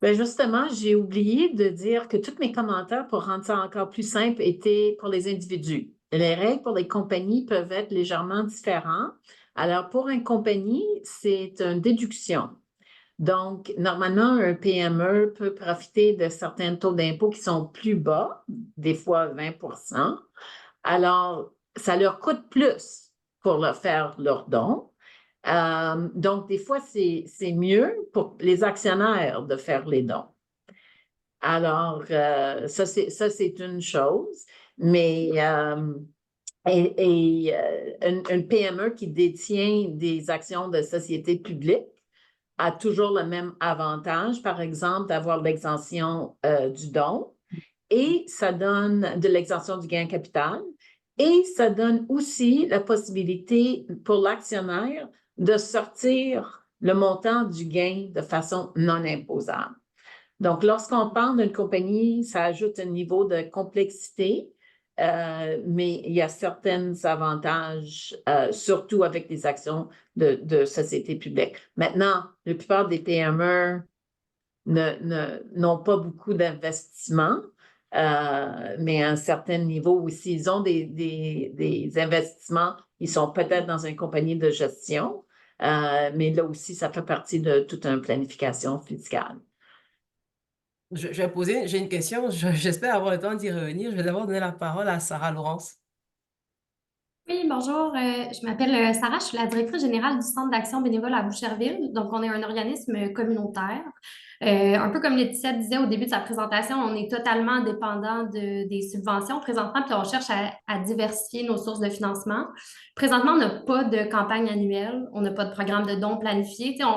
C: Ben justement, j'ai oublié de dire que tous mes commentaires pour rendre ça encore plus simple étaient pour les individus. Les règles pour les compagnies peuvent être légèrement différentes. Alors, pour une compagnie, c'est une déduction. Donc, normalement, un PME peut profiter de certains taux d'impôt qui sont plus bas, des fois 20 %. Alors, ça leur coûte plus pour leur faire leurs dons. Donc, des fois, c'est mieux pour les actionnaires de faire les dons. Alors, ça, c'est une chose. Mais une PME qui détient des actions de société publique a toujours le même avantage, par exemple, d'avoir l'exemption du don, et ça donne de l'exemption du gain capital, et ça donne aussi la possibilité pour l'actionnaire de sortir le montant du gain de façon non imposable. Donc, lorsqu'on parle d'une compagnie, ça ajoute un niveau de complexité, mais il y a certains avantages, surtout avec des actions de société publique. Maintenant, la plupart des PME n'ont pas beaucoup d'investissements, mais à un certain niveau aussi, ils ont des investissements, ils sont peut-être dans une compagnie de gestion, mais là aussi, ça fait partie de toute une planification fiscale.
A: J'ai une question, j'espère avoir le temps d'y revenir. Je vais d'abord donner la parole à Sarah Laurence.
F: Oui, bonjour. Je m'appelle Sarah, je suis la directrice générale du Centre d'action bénévole à Boucherville. Donc, on est un organisme communautaire. Un peu comme Laetitia disait au début de sa présentation, on est totalement dépendant des subventions présentement, puis on cherche à diversifier nos sources de financement. Présentement, on n'a pas de campagne annuelle, on n'a pas de programme de dons planifié. Tu sais,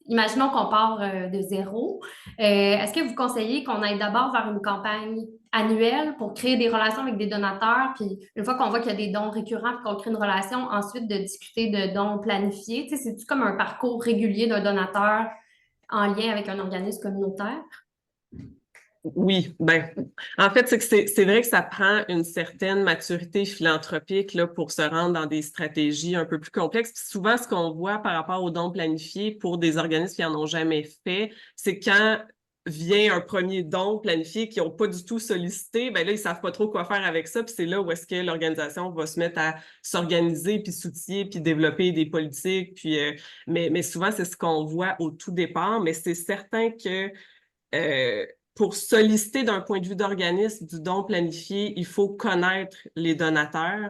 F: imaginons qu'on part de zéro. Est-ce que vous conseillez qu'on aille d'abord vers une campagne annuelle pour créer des relations avec des donateurs, puis une fois qu'on voit qu'il y a des dons récurrents, puis qu'on crée une relation, ensuite de discuter de dons planifiés? Tu sais, c'est-tu comme un parcours régulier d'un donateur en lien avec un organisme communautaire?
B: Oui, ben, en fait, c'est vrai que ça prend une certaine maturité philanthropique là, pour se rendre dans des stratégies un peu plus complexes. Puis souvent, ce qu'on voit par rapport aux dons planifiés pour des organismes qui n'en ont jamais fait, c'est quand vient un premier don planifié qu'ils n'ont pas du tout sollicité, ben là, ils ne savent pas trop quoi faire avec ça. Puis c'est là où est-ce que l'organisation va se mettre à s'organiser, puis s'outiller, puis développer des politiques. Puis, mais souvent, c'est ce qu'on voit au tout départ. Mais c'est certain que pour solliciter d'un point de vue d'organisme du don planifié, il faut connaître les donateurs.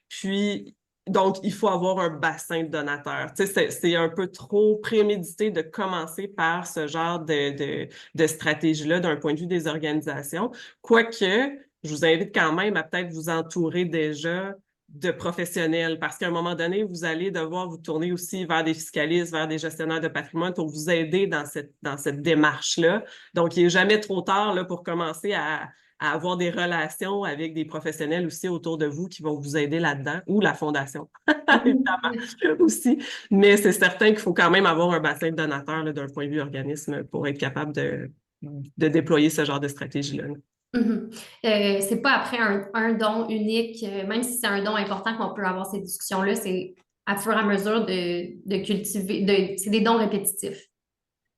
B: Puis, donc, il faut avoir un bassin de donateurs. Tu sais, c'est un peu trop prémédité de commencer par ce genre de stratégie-là d'un point de vue des organisations. Quoique, je vous invite quand même à peut-être vous entourer déjà de professionnels, parce qu'à un moment donné, vous allez devoir vous tourner aussi vers des fiscalistes, vers des gestionnaires de patrimoine pour vous aider dans cette démarche-là. Donc, il n'est jamais trop tard là, pour commencer à avoir des relations avec des professionnels aussi autour de vous qui vont vous aider là-dedans, ou la fondation, évidemment, aussi. Mais c'est certain qu'il faut quand même avoir un bassin de donateurs là, d'un point de vue organisme pour être capable de déployer ce genre de stratégie-là.
F: C'est pas après un don unique, même si c'est un don important qu'on peut avoir ces discussions-là, c'est à fur et à mesure de cultiver, c'est des dons répétitifs.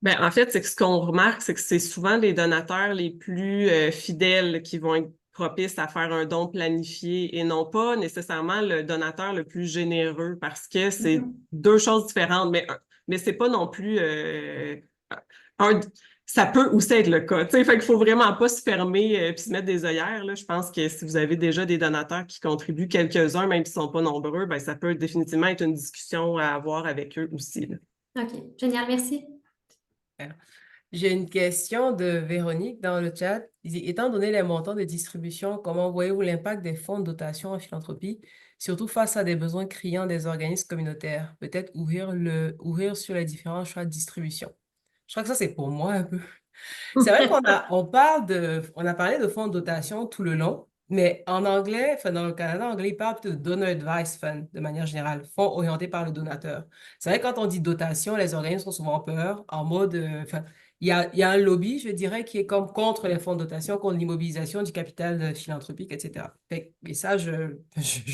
B: Ben, en fait, c'est que ce qu'on remarque, c'est que c'est souvent les donateurs les plus fidèles qui vont être propice à faire un don planifié et non pas nécessairement le donateur le plus généreux parce que c'est deux choses différentes, mais c'est pas non plus ça peut aussi être le cas. Fait qu'il faut vraiment pas se fermer puis se mettre des œillères. Là. Je pense que si vous avez déjà des donateurs qui contribuent quelques-uns, même s'ils sont pas nombreux, ben, ça peut définitivement être une discussion à avoir avec eux aussi. Là.
F: OK, génial, merci.
A: J'ai une question de Véronique dans le chat. Il dit, étant donné les montants de distribution, comment voyez-vous l'impact des fonds de dotation en philanthropie, surtout face à des besoins criants des organismes communautaires? Peut-être ouvrir sur les différents choix de distribution. Je crois que ça, c'est pour moi un peu. C'est vrai on a parlé de fonds de dotation tout le long, mais en anglais, enfin dans le Canada anglais, ils parlent plutôt de Donor Advice Fund de manière générale, fonds orientés par le donateur. C'est vrai que quand on dit dotation, les organismes ont souvent peur, en mode, enfin, il y a un lobby, je dirais, qui est comme contre les fonds de dotation, contre l'immobilisation du capital philanthropique, etc. Et ça, je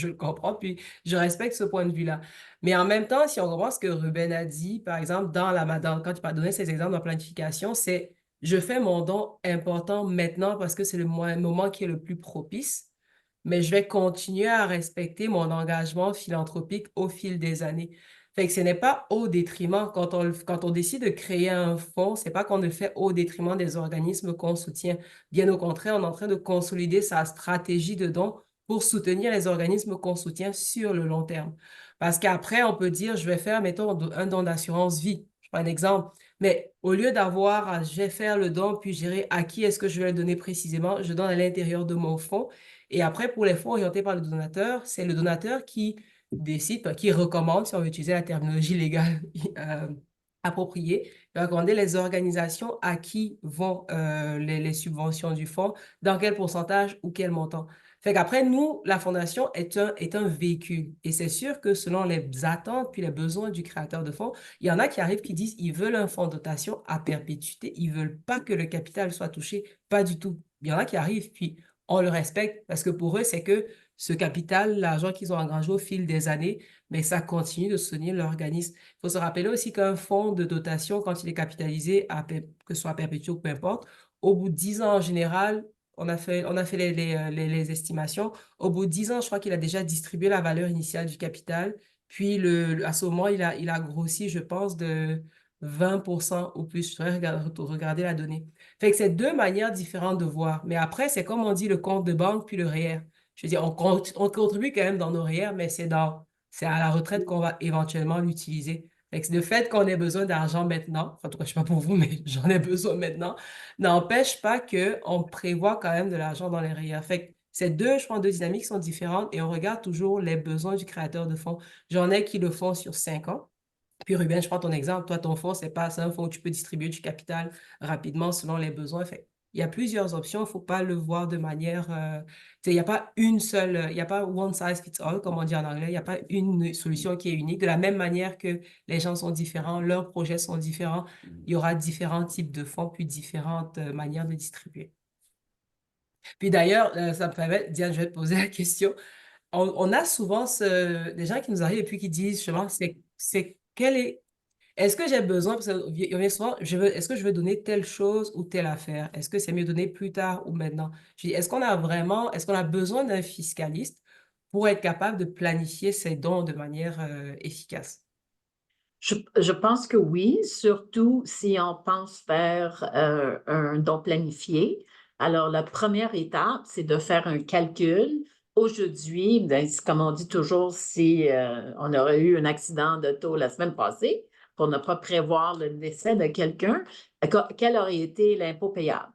A: le comprends, puis je respecte ce point de vue-là. Mais en même temps, si on reprend ce que Ruben a dit, par exemple, quand il m'a donné ces exemples dans planification, c'est je fais mon don important maintenant parce que c'est le moment qui est le plus propice, mais je vais continuer à respecter mon engagement philanthropique au fil des années. Fait que ce n'est pas au détriment, quand on décide de créer un fonds, c'est pas qu'on le fait au détriment des organismes qu'on soutient. Bien au contraire, on est en train de consolider sa stratégie de don pour soutenir les organismes qu'on soutient sur le long terme. Parce qu'après, on peut dire, je vais faire, mettons, un don d'assurance vie. Je prends un exemple. Mais au lieu d'avoir, je vais faire le don, puis gérer à qui est-ce que je vais le donner précisément, je donne à l'intérieur de mon fonds. Et après, pour les fonds orientés par le donateur, c'est le donateur qui décide, qui recommande, si on veut utiliser la terminologie légale appropriée, il va recommander les organisations à qui vont les subventions du fonds, dans quel pourcentage ou quel montant. Fait qu'après, nous, la fondation est un véhicule. Et c'est sûr que selon les attentes puis les besoins du créateur de fonds, il y en a qui arrivent qui disent ils veulent un fonds de dotation à perpétuité, ils veulent pas que le capital soit touché, pas du tout. Il y en a qui arrivent, puis on le respecte parce que pour eux, c'est que ce capital, l'argent qu'ils ont engrangé au fil des années, mais ça continue de soutenir l'organisme. Il faut se rappeler aussi qu'un fonds de dotation, quand il est capitalisé, que ce soit à perpétuité ou peu importe, au bout de 10 ans en général, on a fait les estimations. Au bout de 10 ans, je crois qu'il a déjà distribué la valeur initiale du capital. Puis, à ce moment, il a grossi, je pense, de 20% ou plus. Je devrais regarder la donnée. Fait que c'est deux manières différentes de voir. Mais après, c'est comme on dit le compte de banque puis le REER. Je veux dire, on contribue quand même dans nos REER, mais c'est à la retraite qu'on va éventuellement l'utiliser. Fait que le fait qu'on ait besoin d'argent maintenant, en tout cas, je ne sais pas pour vous, mais j'en ai besoin maintenant, n'empêche pas qu'on prévoit quand même de l'argent dans les REER. Fait que c'est je prends deux dynamiques qui sont différentes et on regarde toujours les besoins du créateur de fonds. J'en ai qui le font sur 5 ans. Puis Ruben, je prends ton exemple. Toi, ton fonds, c'est un fonds où tu peux distribuer du capital rapidement selon les besoins. Fait il y a plusieurs options. Il ne faut pas le voir de manière... il n'y a pas une seule... Il n'y a pas one size fits all, comme on dit en anglais. Il n'y a pas une solution qui est unique. De la même manière que les gens sont différents, leurs projets sont différents, il y aura différents types de fonds, puis différentes manières de distribuer. Puis d'ailleurs, ça me permet, Diane, je vais te poser la question. On a souvent des gens qui nous arrivent et puis qui disent, justement, est-ce que j'ai besoin, parce qu'il y a souvent, est-ce que je veux donner telle chose ou telle affaire? Est-ce que c'est mieux donner plus tard ou maintenant? Je dis, est-ce qu'on a besoin d'un fiscaliste pour être capable de planifier ses dons de manière efficace?
C: Je pense que oui, surtout si on pense faire un don planifié. Alors, la première étape, c'est de faire un calcul. Aujourd'hui, ben, comme on dit toujours, si on aurait eu un accident d'auto la semaine passée, pour ne pas prévoir le décès de quelqu'un, quel aurait été l'impôt payable?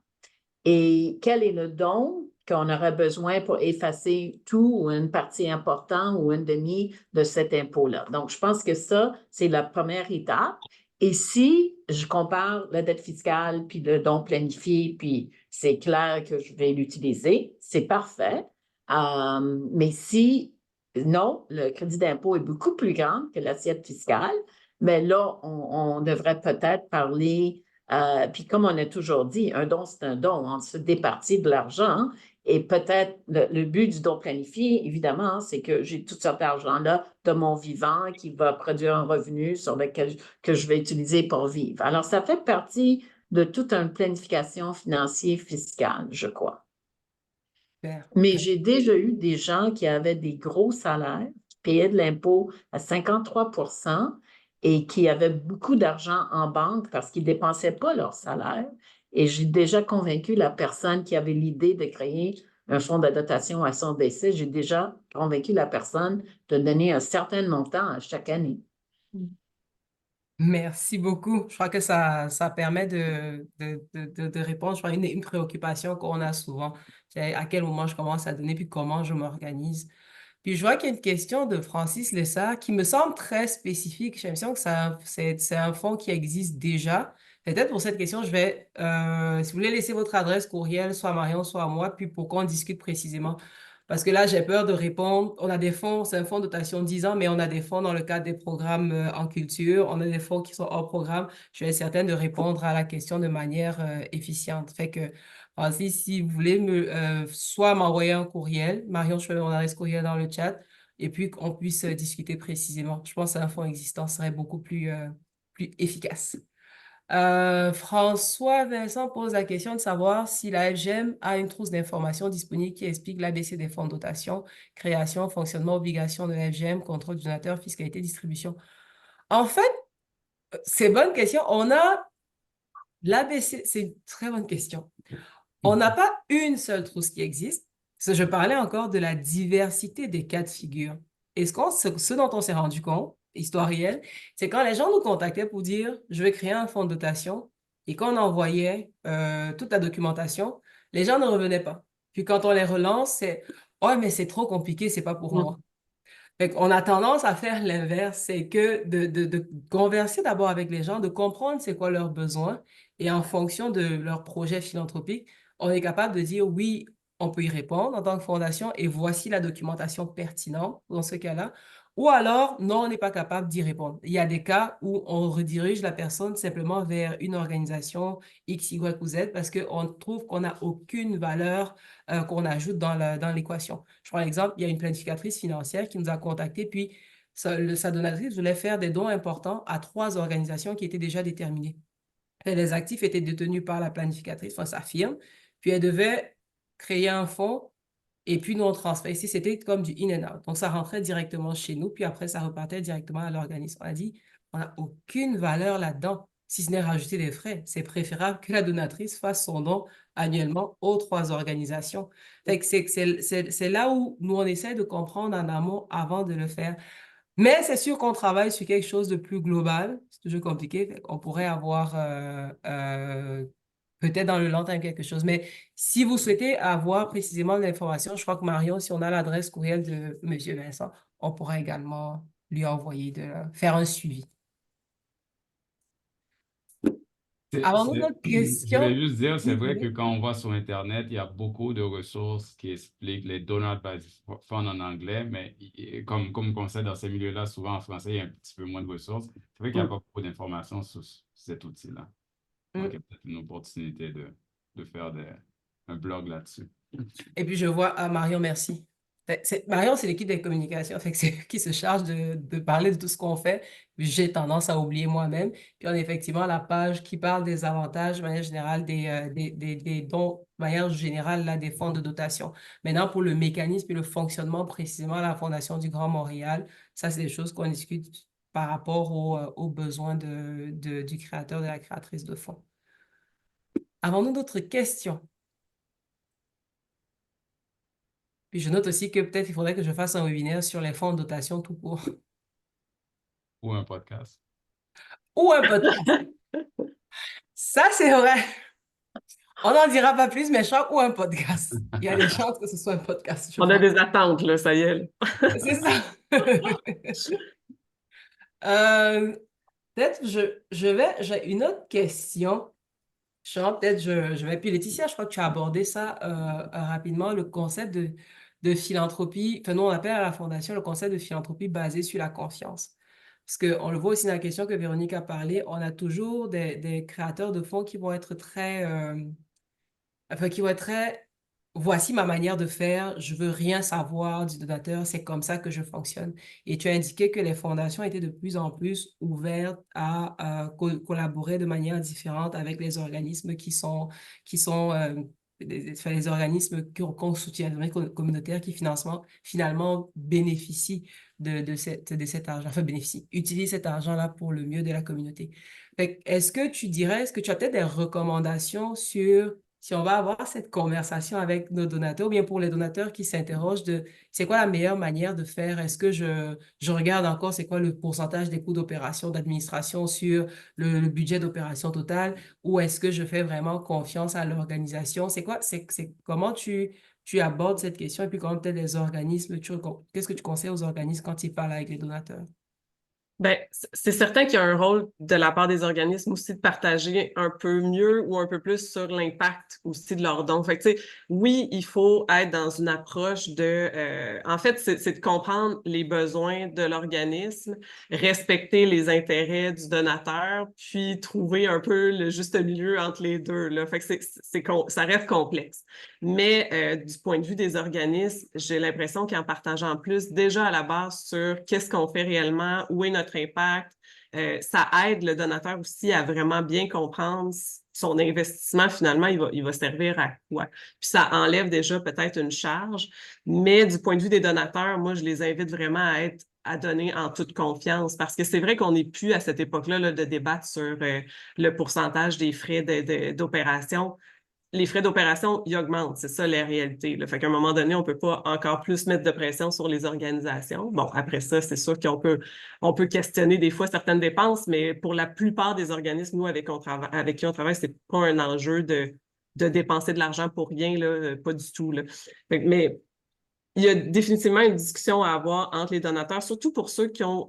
C: Et quel est le don qu'on aurait besoin pour effacer tout ou une partie importante ou une demi de cet impôt-là? Donc, je pense que ça, c'est la première étape. Et si je compare la dette fiscale puis le don planifié, puis c'est clair que je vais l'utiliser, c'est parfait. Mais si non, le crédit d'impôt est beaucoup plus grand que l'assiette fiscale, mais là, on devrait peut-être parler puis comme on a toujours dit, un don, c'est un don, on se départit de l'argent. Hein, et peut-être le but du don planifié, évidemment, hein, c'est que j'ai tout cet argent-là de mon vivant qui va produire un revenu sur lequel que je vais utiliser pour vivre. Alors, ça fait partie de toute une planification financière fiscale, je crois.
A: Super.
C: Mais j'ai déjà eu des gens qui avaient des gros salaires, qui payaient de l'impôt à 53 et qui avaient beaucoup d'argent en banque parce qu'ils ne dépensaient pas leur salaire. Et j'ai déjà convaincu la personne qui avait l'idée de créer un fonds de dotation à son décès, j'ai déjà convaincu la personne de donner un certain montant à chaque année.
A: Merci beaucoup. Je crois que ça permet de répondre, je crois, une préoccupation qu'on a souvent. C'est à quel moment je commence à donner, puis comment je m'organise. Puis je vois qu'il y a une question de Francis Lessard qui me semble très spécifique. J'ai l'impression que c'est un fonds qui existe déjà. Peut-être pour cette question, si vous voulez laisser votre adresse courriel, soit à Marion, soit à moi, puis pour qu'on discute précisément. Parce que là, j'ai peur de répondre. On a des fonds, c'est un fonds de dotation 10 ans, mais on a des fonds dans le cadre des programmes en culture. On a des fonds qui sont hors programme. Je vais être certaine de répondre à la question de manière efficiente. Fait que, Francis, si vous voulez soit m'envoyer un courriel, Marion, je mets mon adresse courriel dans le chat, et puis qu'on puisse discuter précisément. Je pense qu'un fonds existant serait beaucoup plus efficace. François Vincent pose la question de savoir si la FGM a une trousse d'informations disponible qui explique l'ABC des fonds de dotation, création, fonctionnement, obligation de la FGM, contrôle du donateur, fiscalité, distribution. En fait, c'est une bonne question. On a l'ABC, c'est une très bonne question. On n'a pas une seule trousse qui existe. Parce que je parlais encore de la diversité des cas de figure. Et ce dont on s'est rendu compte, histoire réelle, c'est quand les gens nous contactaient pour dire, je vais créer un fonds de dotation, et qu'on envoyait toute la documentation, les gens ne revenaient pas. Puis quand on les relance, c'est, oh, mais c'est trop compliqué, c'est pas pour moi. Fait qu'on a tendance à faire l'inverse, c'est que de converser d'abord avec les gens, de comprendre c'est quoi leurs besoins, et en fonction de leur projet philanthropique, on est capable de dire oui, on peut y répondre en tant que fondation, et voici la documentation pertinente dans ce cas-là. Ou alors, non, on n'est pas capable d'y répondre. Il y a des cas où on redirige la personne simplement vers une organisation X, Y ou Z parce qu'on trouve qu'on n'a aucune valeur qu'on ajoute dans l'équation. Je prends l'exemple, il y a une planificatrice financière qui nous a contactés, puis sa donatrice voulait faire des dons importants à 3 organisations qui étaient déjà déterminées. Et les actifs étaient détenus par la planificatrice, enfin sa firme, puis elle devait créer un fonds, et puis nous on transfère. Ici, c'était comme du in and out. Donc ça rentrait directement chez nous, puis après ça repartait directement à l'organisme. On a dit, on n'a aucune valeur là-dedans, si ce n'est rajouter des frais. C'est préférable que la donatrice fasse son don annuellement aux 3 organisations. Fait que c'est là où nous, on essaie de comprendre en amont avant de le faire. Mais c'est sûr qu'on travaille sur quelque chose de plus global. C'est toujours compliqué. On pourrait avoir peut-être dans le long terme quelque chose. Mais si vous souhaitez avoir précisément l'information, je crois que Marion, si on a l'adresse courriel de M. Vincent, on pourra également lui envoyer faire un suivi. Avons-nous d'autres
D: Je voulais
A: questions?
D: juste dire, c'est vrai que
A: Oui.
D: quand on va sur Internet, il y a beaucoup de ressources qui expliquent les Donor Advised Funds en anglais, mais comme on sait dans ces milieux-là, souvent en français, il y a un petit peu moins de ressources. C'est vrai qu'il n'y a pas beaucoup d'informations sur cet outil-là. Donc, il y a peut-être une opportunité de faire un blog là-dessus.
A: Et puis je vois, ah Marion, merci. Marion, c'est l'équipe des communications, fait que c'est eux qui se charge de parler de tout ce qu'on fait. J'ai tendance à oublier moi-même. Puis on a effectivement la page qui parle des avantages, de manière générale, des dons, de manière générale, là, des fonds de dotation. Maintenant, pour le mécanisme et le fonctionnement précisément à la Fondation du Grand Montréal, ça, c'est des choses qu'on discute par rapport aux besoins du créateur, de la créatrice de fonds. Avons-nous d'autres questions? Puis je note aussi que peut-être il faudrait que je fasse un webinaire sur les fonds de dotation tout court.
D: Ou un podcast.
A: Ou un podcast. Ça, c'est vrai. On n'en dira pas plus, mais je crois ou un podcast. Il y a des chances que ce soit un podcast, je
B: On a
A: pense.
B: des attentes, là, ça y est.
A: C'est ça. Euh, peut-être j'ai une autre question. Je vais, puis Laetitia, je crois que tu as abordé ça rapidement, le concept de philanthropie. Enfin, nous, on appelle à la Fondation le concept de philanthropie basé sur la confiance. Parce qu'on le voit aussi dans la question que Véronique a parlé, on a toujours des créateurs de fonds qui vont être très, voici ma manière de faire, je veux rien savoir du donateur, c'est comme ça que je fonctionne. Et tu as indiqué que les fondations étaient de plus en plus ouvertes à collaborer de manière différente avec les organismes qui sont enfin, les organismes qu'on soutient, les organismes communautaires qui finalement bénéficient de cet argent, enfin bénéficient, utilisent cet argent-là pour le mieux de la communauté. Est-ce que tu dirais, est-ce que tu as peut-être des recommandations sur si on va avoir cette conversation avec nos donateurs, ou bien pour les donateurs qui s'interrogent de c'est quoi la meilleure manière de faire? Est-ce que je regarde encore c'est quoi le pourcentage des coûts d'opération, d'administration sur le budget d'opération total, ou est-ce que je fais vraiment confiance à l'organisation? C'est quoi, c'est comment tu abordes cette question et puis comment peut-être les organismes, qu'est-ce que tu conseilles aux organismes quand ils parlent avec les donateurs?
B: Ben, c'est certain qu'il y a un rôle de la part des organismes aussi de partager un peu mieux ou un peu plus sur l'impact aussi de leurs dons. Fait que, tu sais, oui, il faut être dans une approche en fait, c'est de comprendre les besoins de l'organisme, respecter les intérêts du donateur, puis trouver un peu le juste milieu entre les deux, là. Fait que ça reste complexe. Mais du point de vue des organismes, j'ai l'impression qu'en partageant plus déjà à la base sur qu'est-ce qu'on fait réellement, où est notre impact, ça aide le donateur aussi à vraiment bien comprendre son investissement, finalement, il va servir à quoi. Puis ça enlève déjà peut-être une charge, mais du point de vue des donateurs, moi, je les invite vraiment à donner en toute confiance parce que c'est vrai qu'on n'est plus à cette époque-là là, de débattre sur le pourcentage des frais d'opération. Les frais d'opération, ils augmentent. C'est ça la réalité, là. Fait qu'à un moment donné, on peut pas encore plus mettre de pression sur les organisations. Bon, après ça, c'est sûr on peut questionner des fois certaines dépenses, mais pour la plupart des organismes, nous, avec qui on travaille, c'est pas un enjeu de dépenser de l'argent pour rien, là, pas du tout, là. Mais il y a définitivement une discussion à avoir entre les donateurs, surtout pour ceux qui ont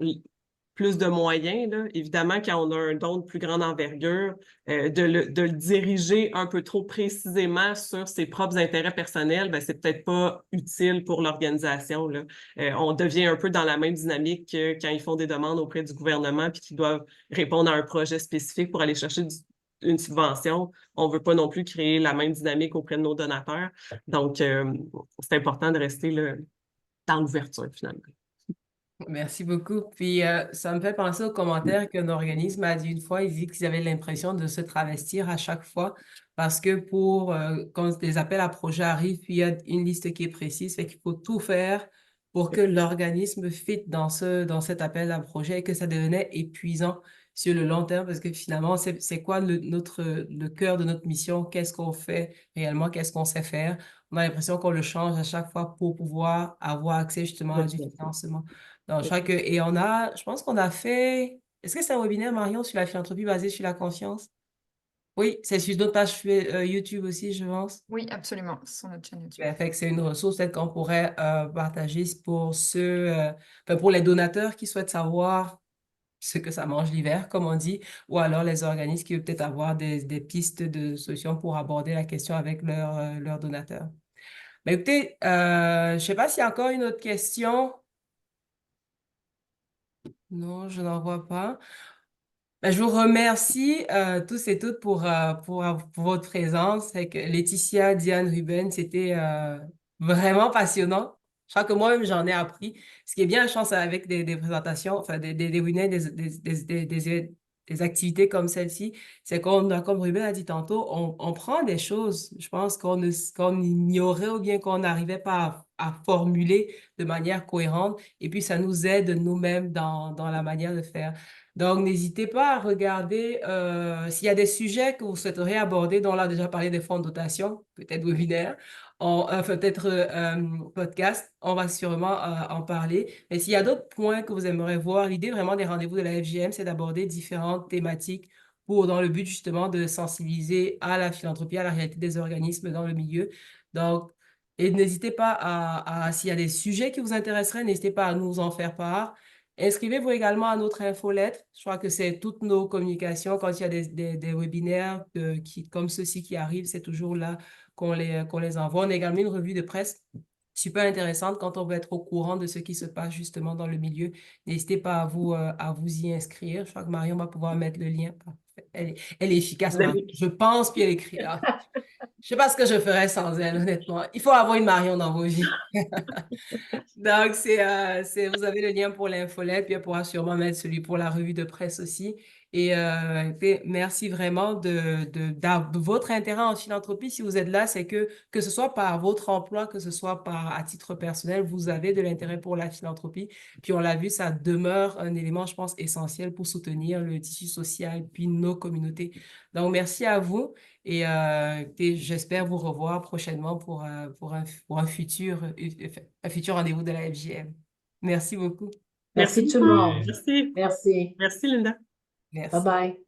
B: plus de moyens, là. Évidemment, quand on a un don de plus grande envergure, de le diriger un peu trop précisément sur ses propres intérêts personnels, ben, c'est peut-être pas utile pour l'organisation, là. On devient un peu dans la même dynamique que quand ils font des demandes auprès du gouvernement puis qu'ils doivent répondre à un projet spécifique pour aller chercher une subvention. On ne veut pas non plus créer la même dynamique auprès de nos donateurs. Donc, c'est important de rester là, dans l'ouverture, finalement.
A: Merci beaucoup. Puis, ça me fait penser au commentaire qu'un organisme a dit une fois, il dit qu'ils avaient l'impression de se travestir à chaque fois parce que quand les appels à projets arrivent, puis il y a une liste qui est précise, fait qu'il faut tout faire pour que l'organisme fit dans cet appel à projet et que ça devenait épuisant sur le long terme parce que finalement, c'est quoi le cœur de notre mission? Qu'est-ce qu'on fait réellement? Qu'est-ce qu'on sait faire? On a l'impression qu'on le change à chaque fois pour pouvoir avoir accès justement à du financement. Donc, je pense qu'on a fait, est-ce que c'est un webinaire, Marion, sur la philanthropie basée sur la conscience? Oui, c'est sur notre page YouTube aussi, je pense.
E: Oui, absolument, sur notre chaîne YouTube.
A: Ben, fait que c'est une ressource peut-être qu'on pourrait partager pour pour les donateurs qui souhaitent savoir ce que ça mange l'hiver, comme on dit, ou alors les organismes qui veulent peut-être avoir des pistes de solutions pour aborder la question avec leurs donateurs. Mais écoutez, je ne sais pas s'il y a encore une autre question. Non, je n'en vois pas. Ben, je vous remercie tous et toutes pour votre présence. Avec Laetitia, Diane, Ruben, c'était vraiment passionnant. Je crois que moi-même, j'en ai appris. Ce qui est bien, je pense, avec des présentations, enfin des webinaires, des activités comme celle-ci, c'est comme Ruben a dit tantôt, on prend des choses, je pense, qu'on ignorait ou bien qu'on n'arrivait pas à formuler de manière cohérente. Et puis, ça nous aide nous-mêmes dans la manière de faire. Donc, n'hésitez pas à regarder s'il y a des sujets que vous souhaiteriez aborder, dont on a déjà parlé des fonds de dotation, peut-être webinaire, peut-être podcast, on va sûrement en parler. Mais s'il y a d'autres points que vous aimeriez voir, l'idée vraiment des rendez-vous de la FGM, c'est d'aborder différentes thématiques dans le but justement de sensibiliser à la philanthropie, à la réalité des organismes dans le milieu. Donc, et n'hésitez pas s'il y a des sujets qui vous intéresseraient, n'hésitez pas à nous en faire part. Inscrivez-vous également à notre infolettre. Je crois que c'est toutes nos communications. Quand il y a des webinaires comme ceux-ci qui arrivent, c'est toujours là qu'on les envoie. On a également une revue de presse super intéressante quand on veut être au courant de ce qui se passe justement dans le milieu. N'hésitez pas à vous y inscrire. Je crois que Marion va pouvoir mettre le lien. Elle est efficace, Marion. Je pense, puis elle écrit là. Je sais pas ce que je ferais sans elle, honnêtement. Il faut avoir une Marion dans vos vies. Donc, vous avez le lien pour l'infolette, puis elle pourra sûrement mettre celui pour la revue de presse aussi. Et puis, merci vraiment de votre intérêt en philanthropie. Si vous êtes là, c'est que ce soit par votre emploi, que ce soit à titre personnel, vous avez de l'intérêt pour la philanthropie. Puis on l'a vu, ça demeure un élément, je pense, essentiel pour soutenir le tissu social, puis nos communautés. Donc, merci à vous. Et j'espère vous revoir prochainement pour un futur rendez-vous de la FGM. Merci beaucoup.
C: Merci tout le
B: beaucoup.
C: monde.
B: Merci.
C: Merci.
B: Merci, Linda.
C: Bye
A: Merci.
C: bye.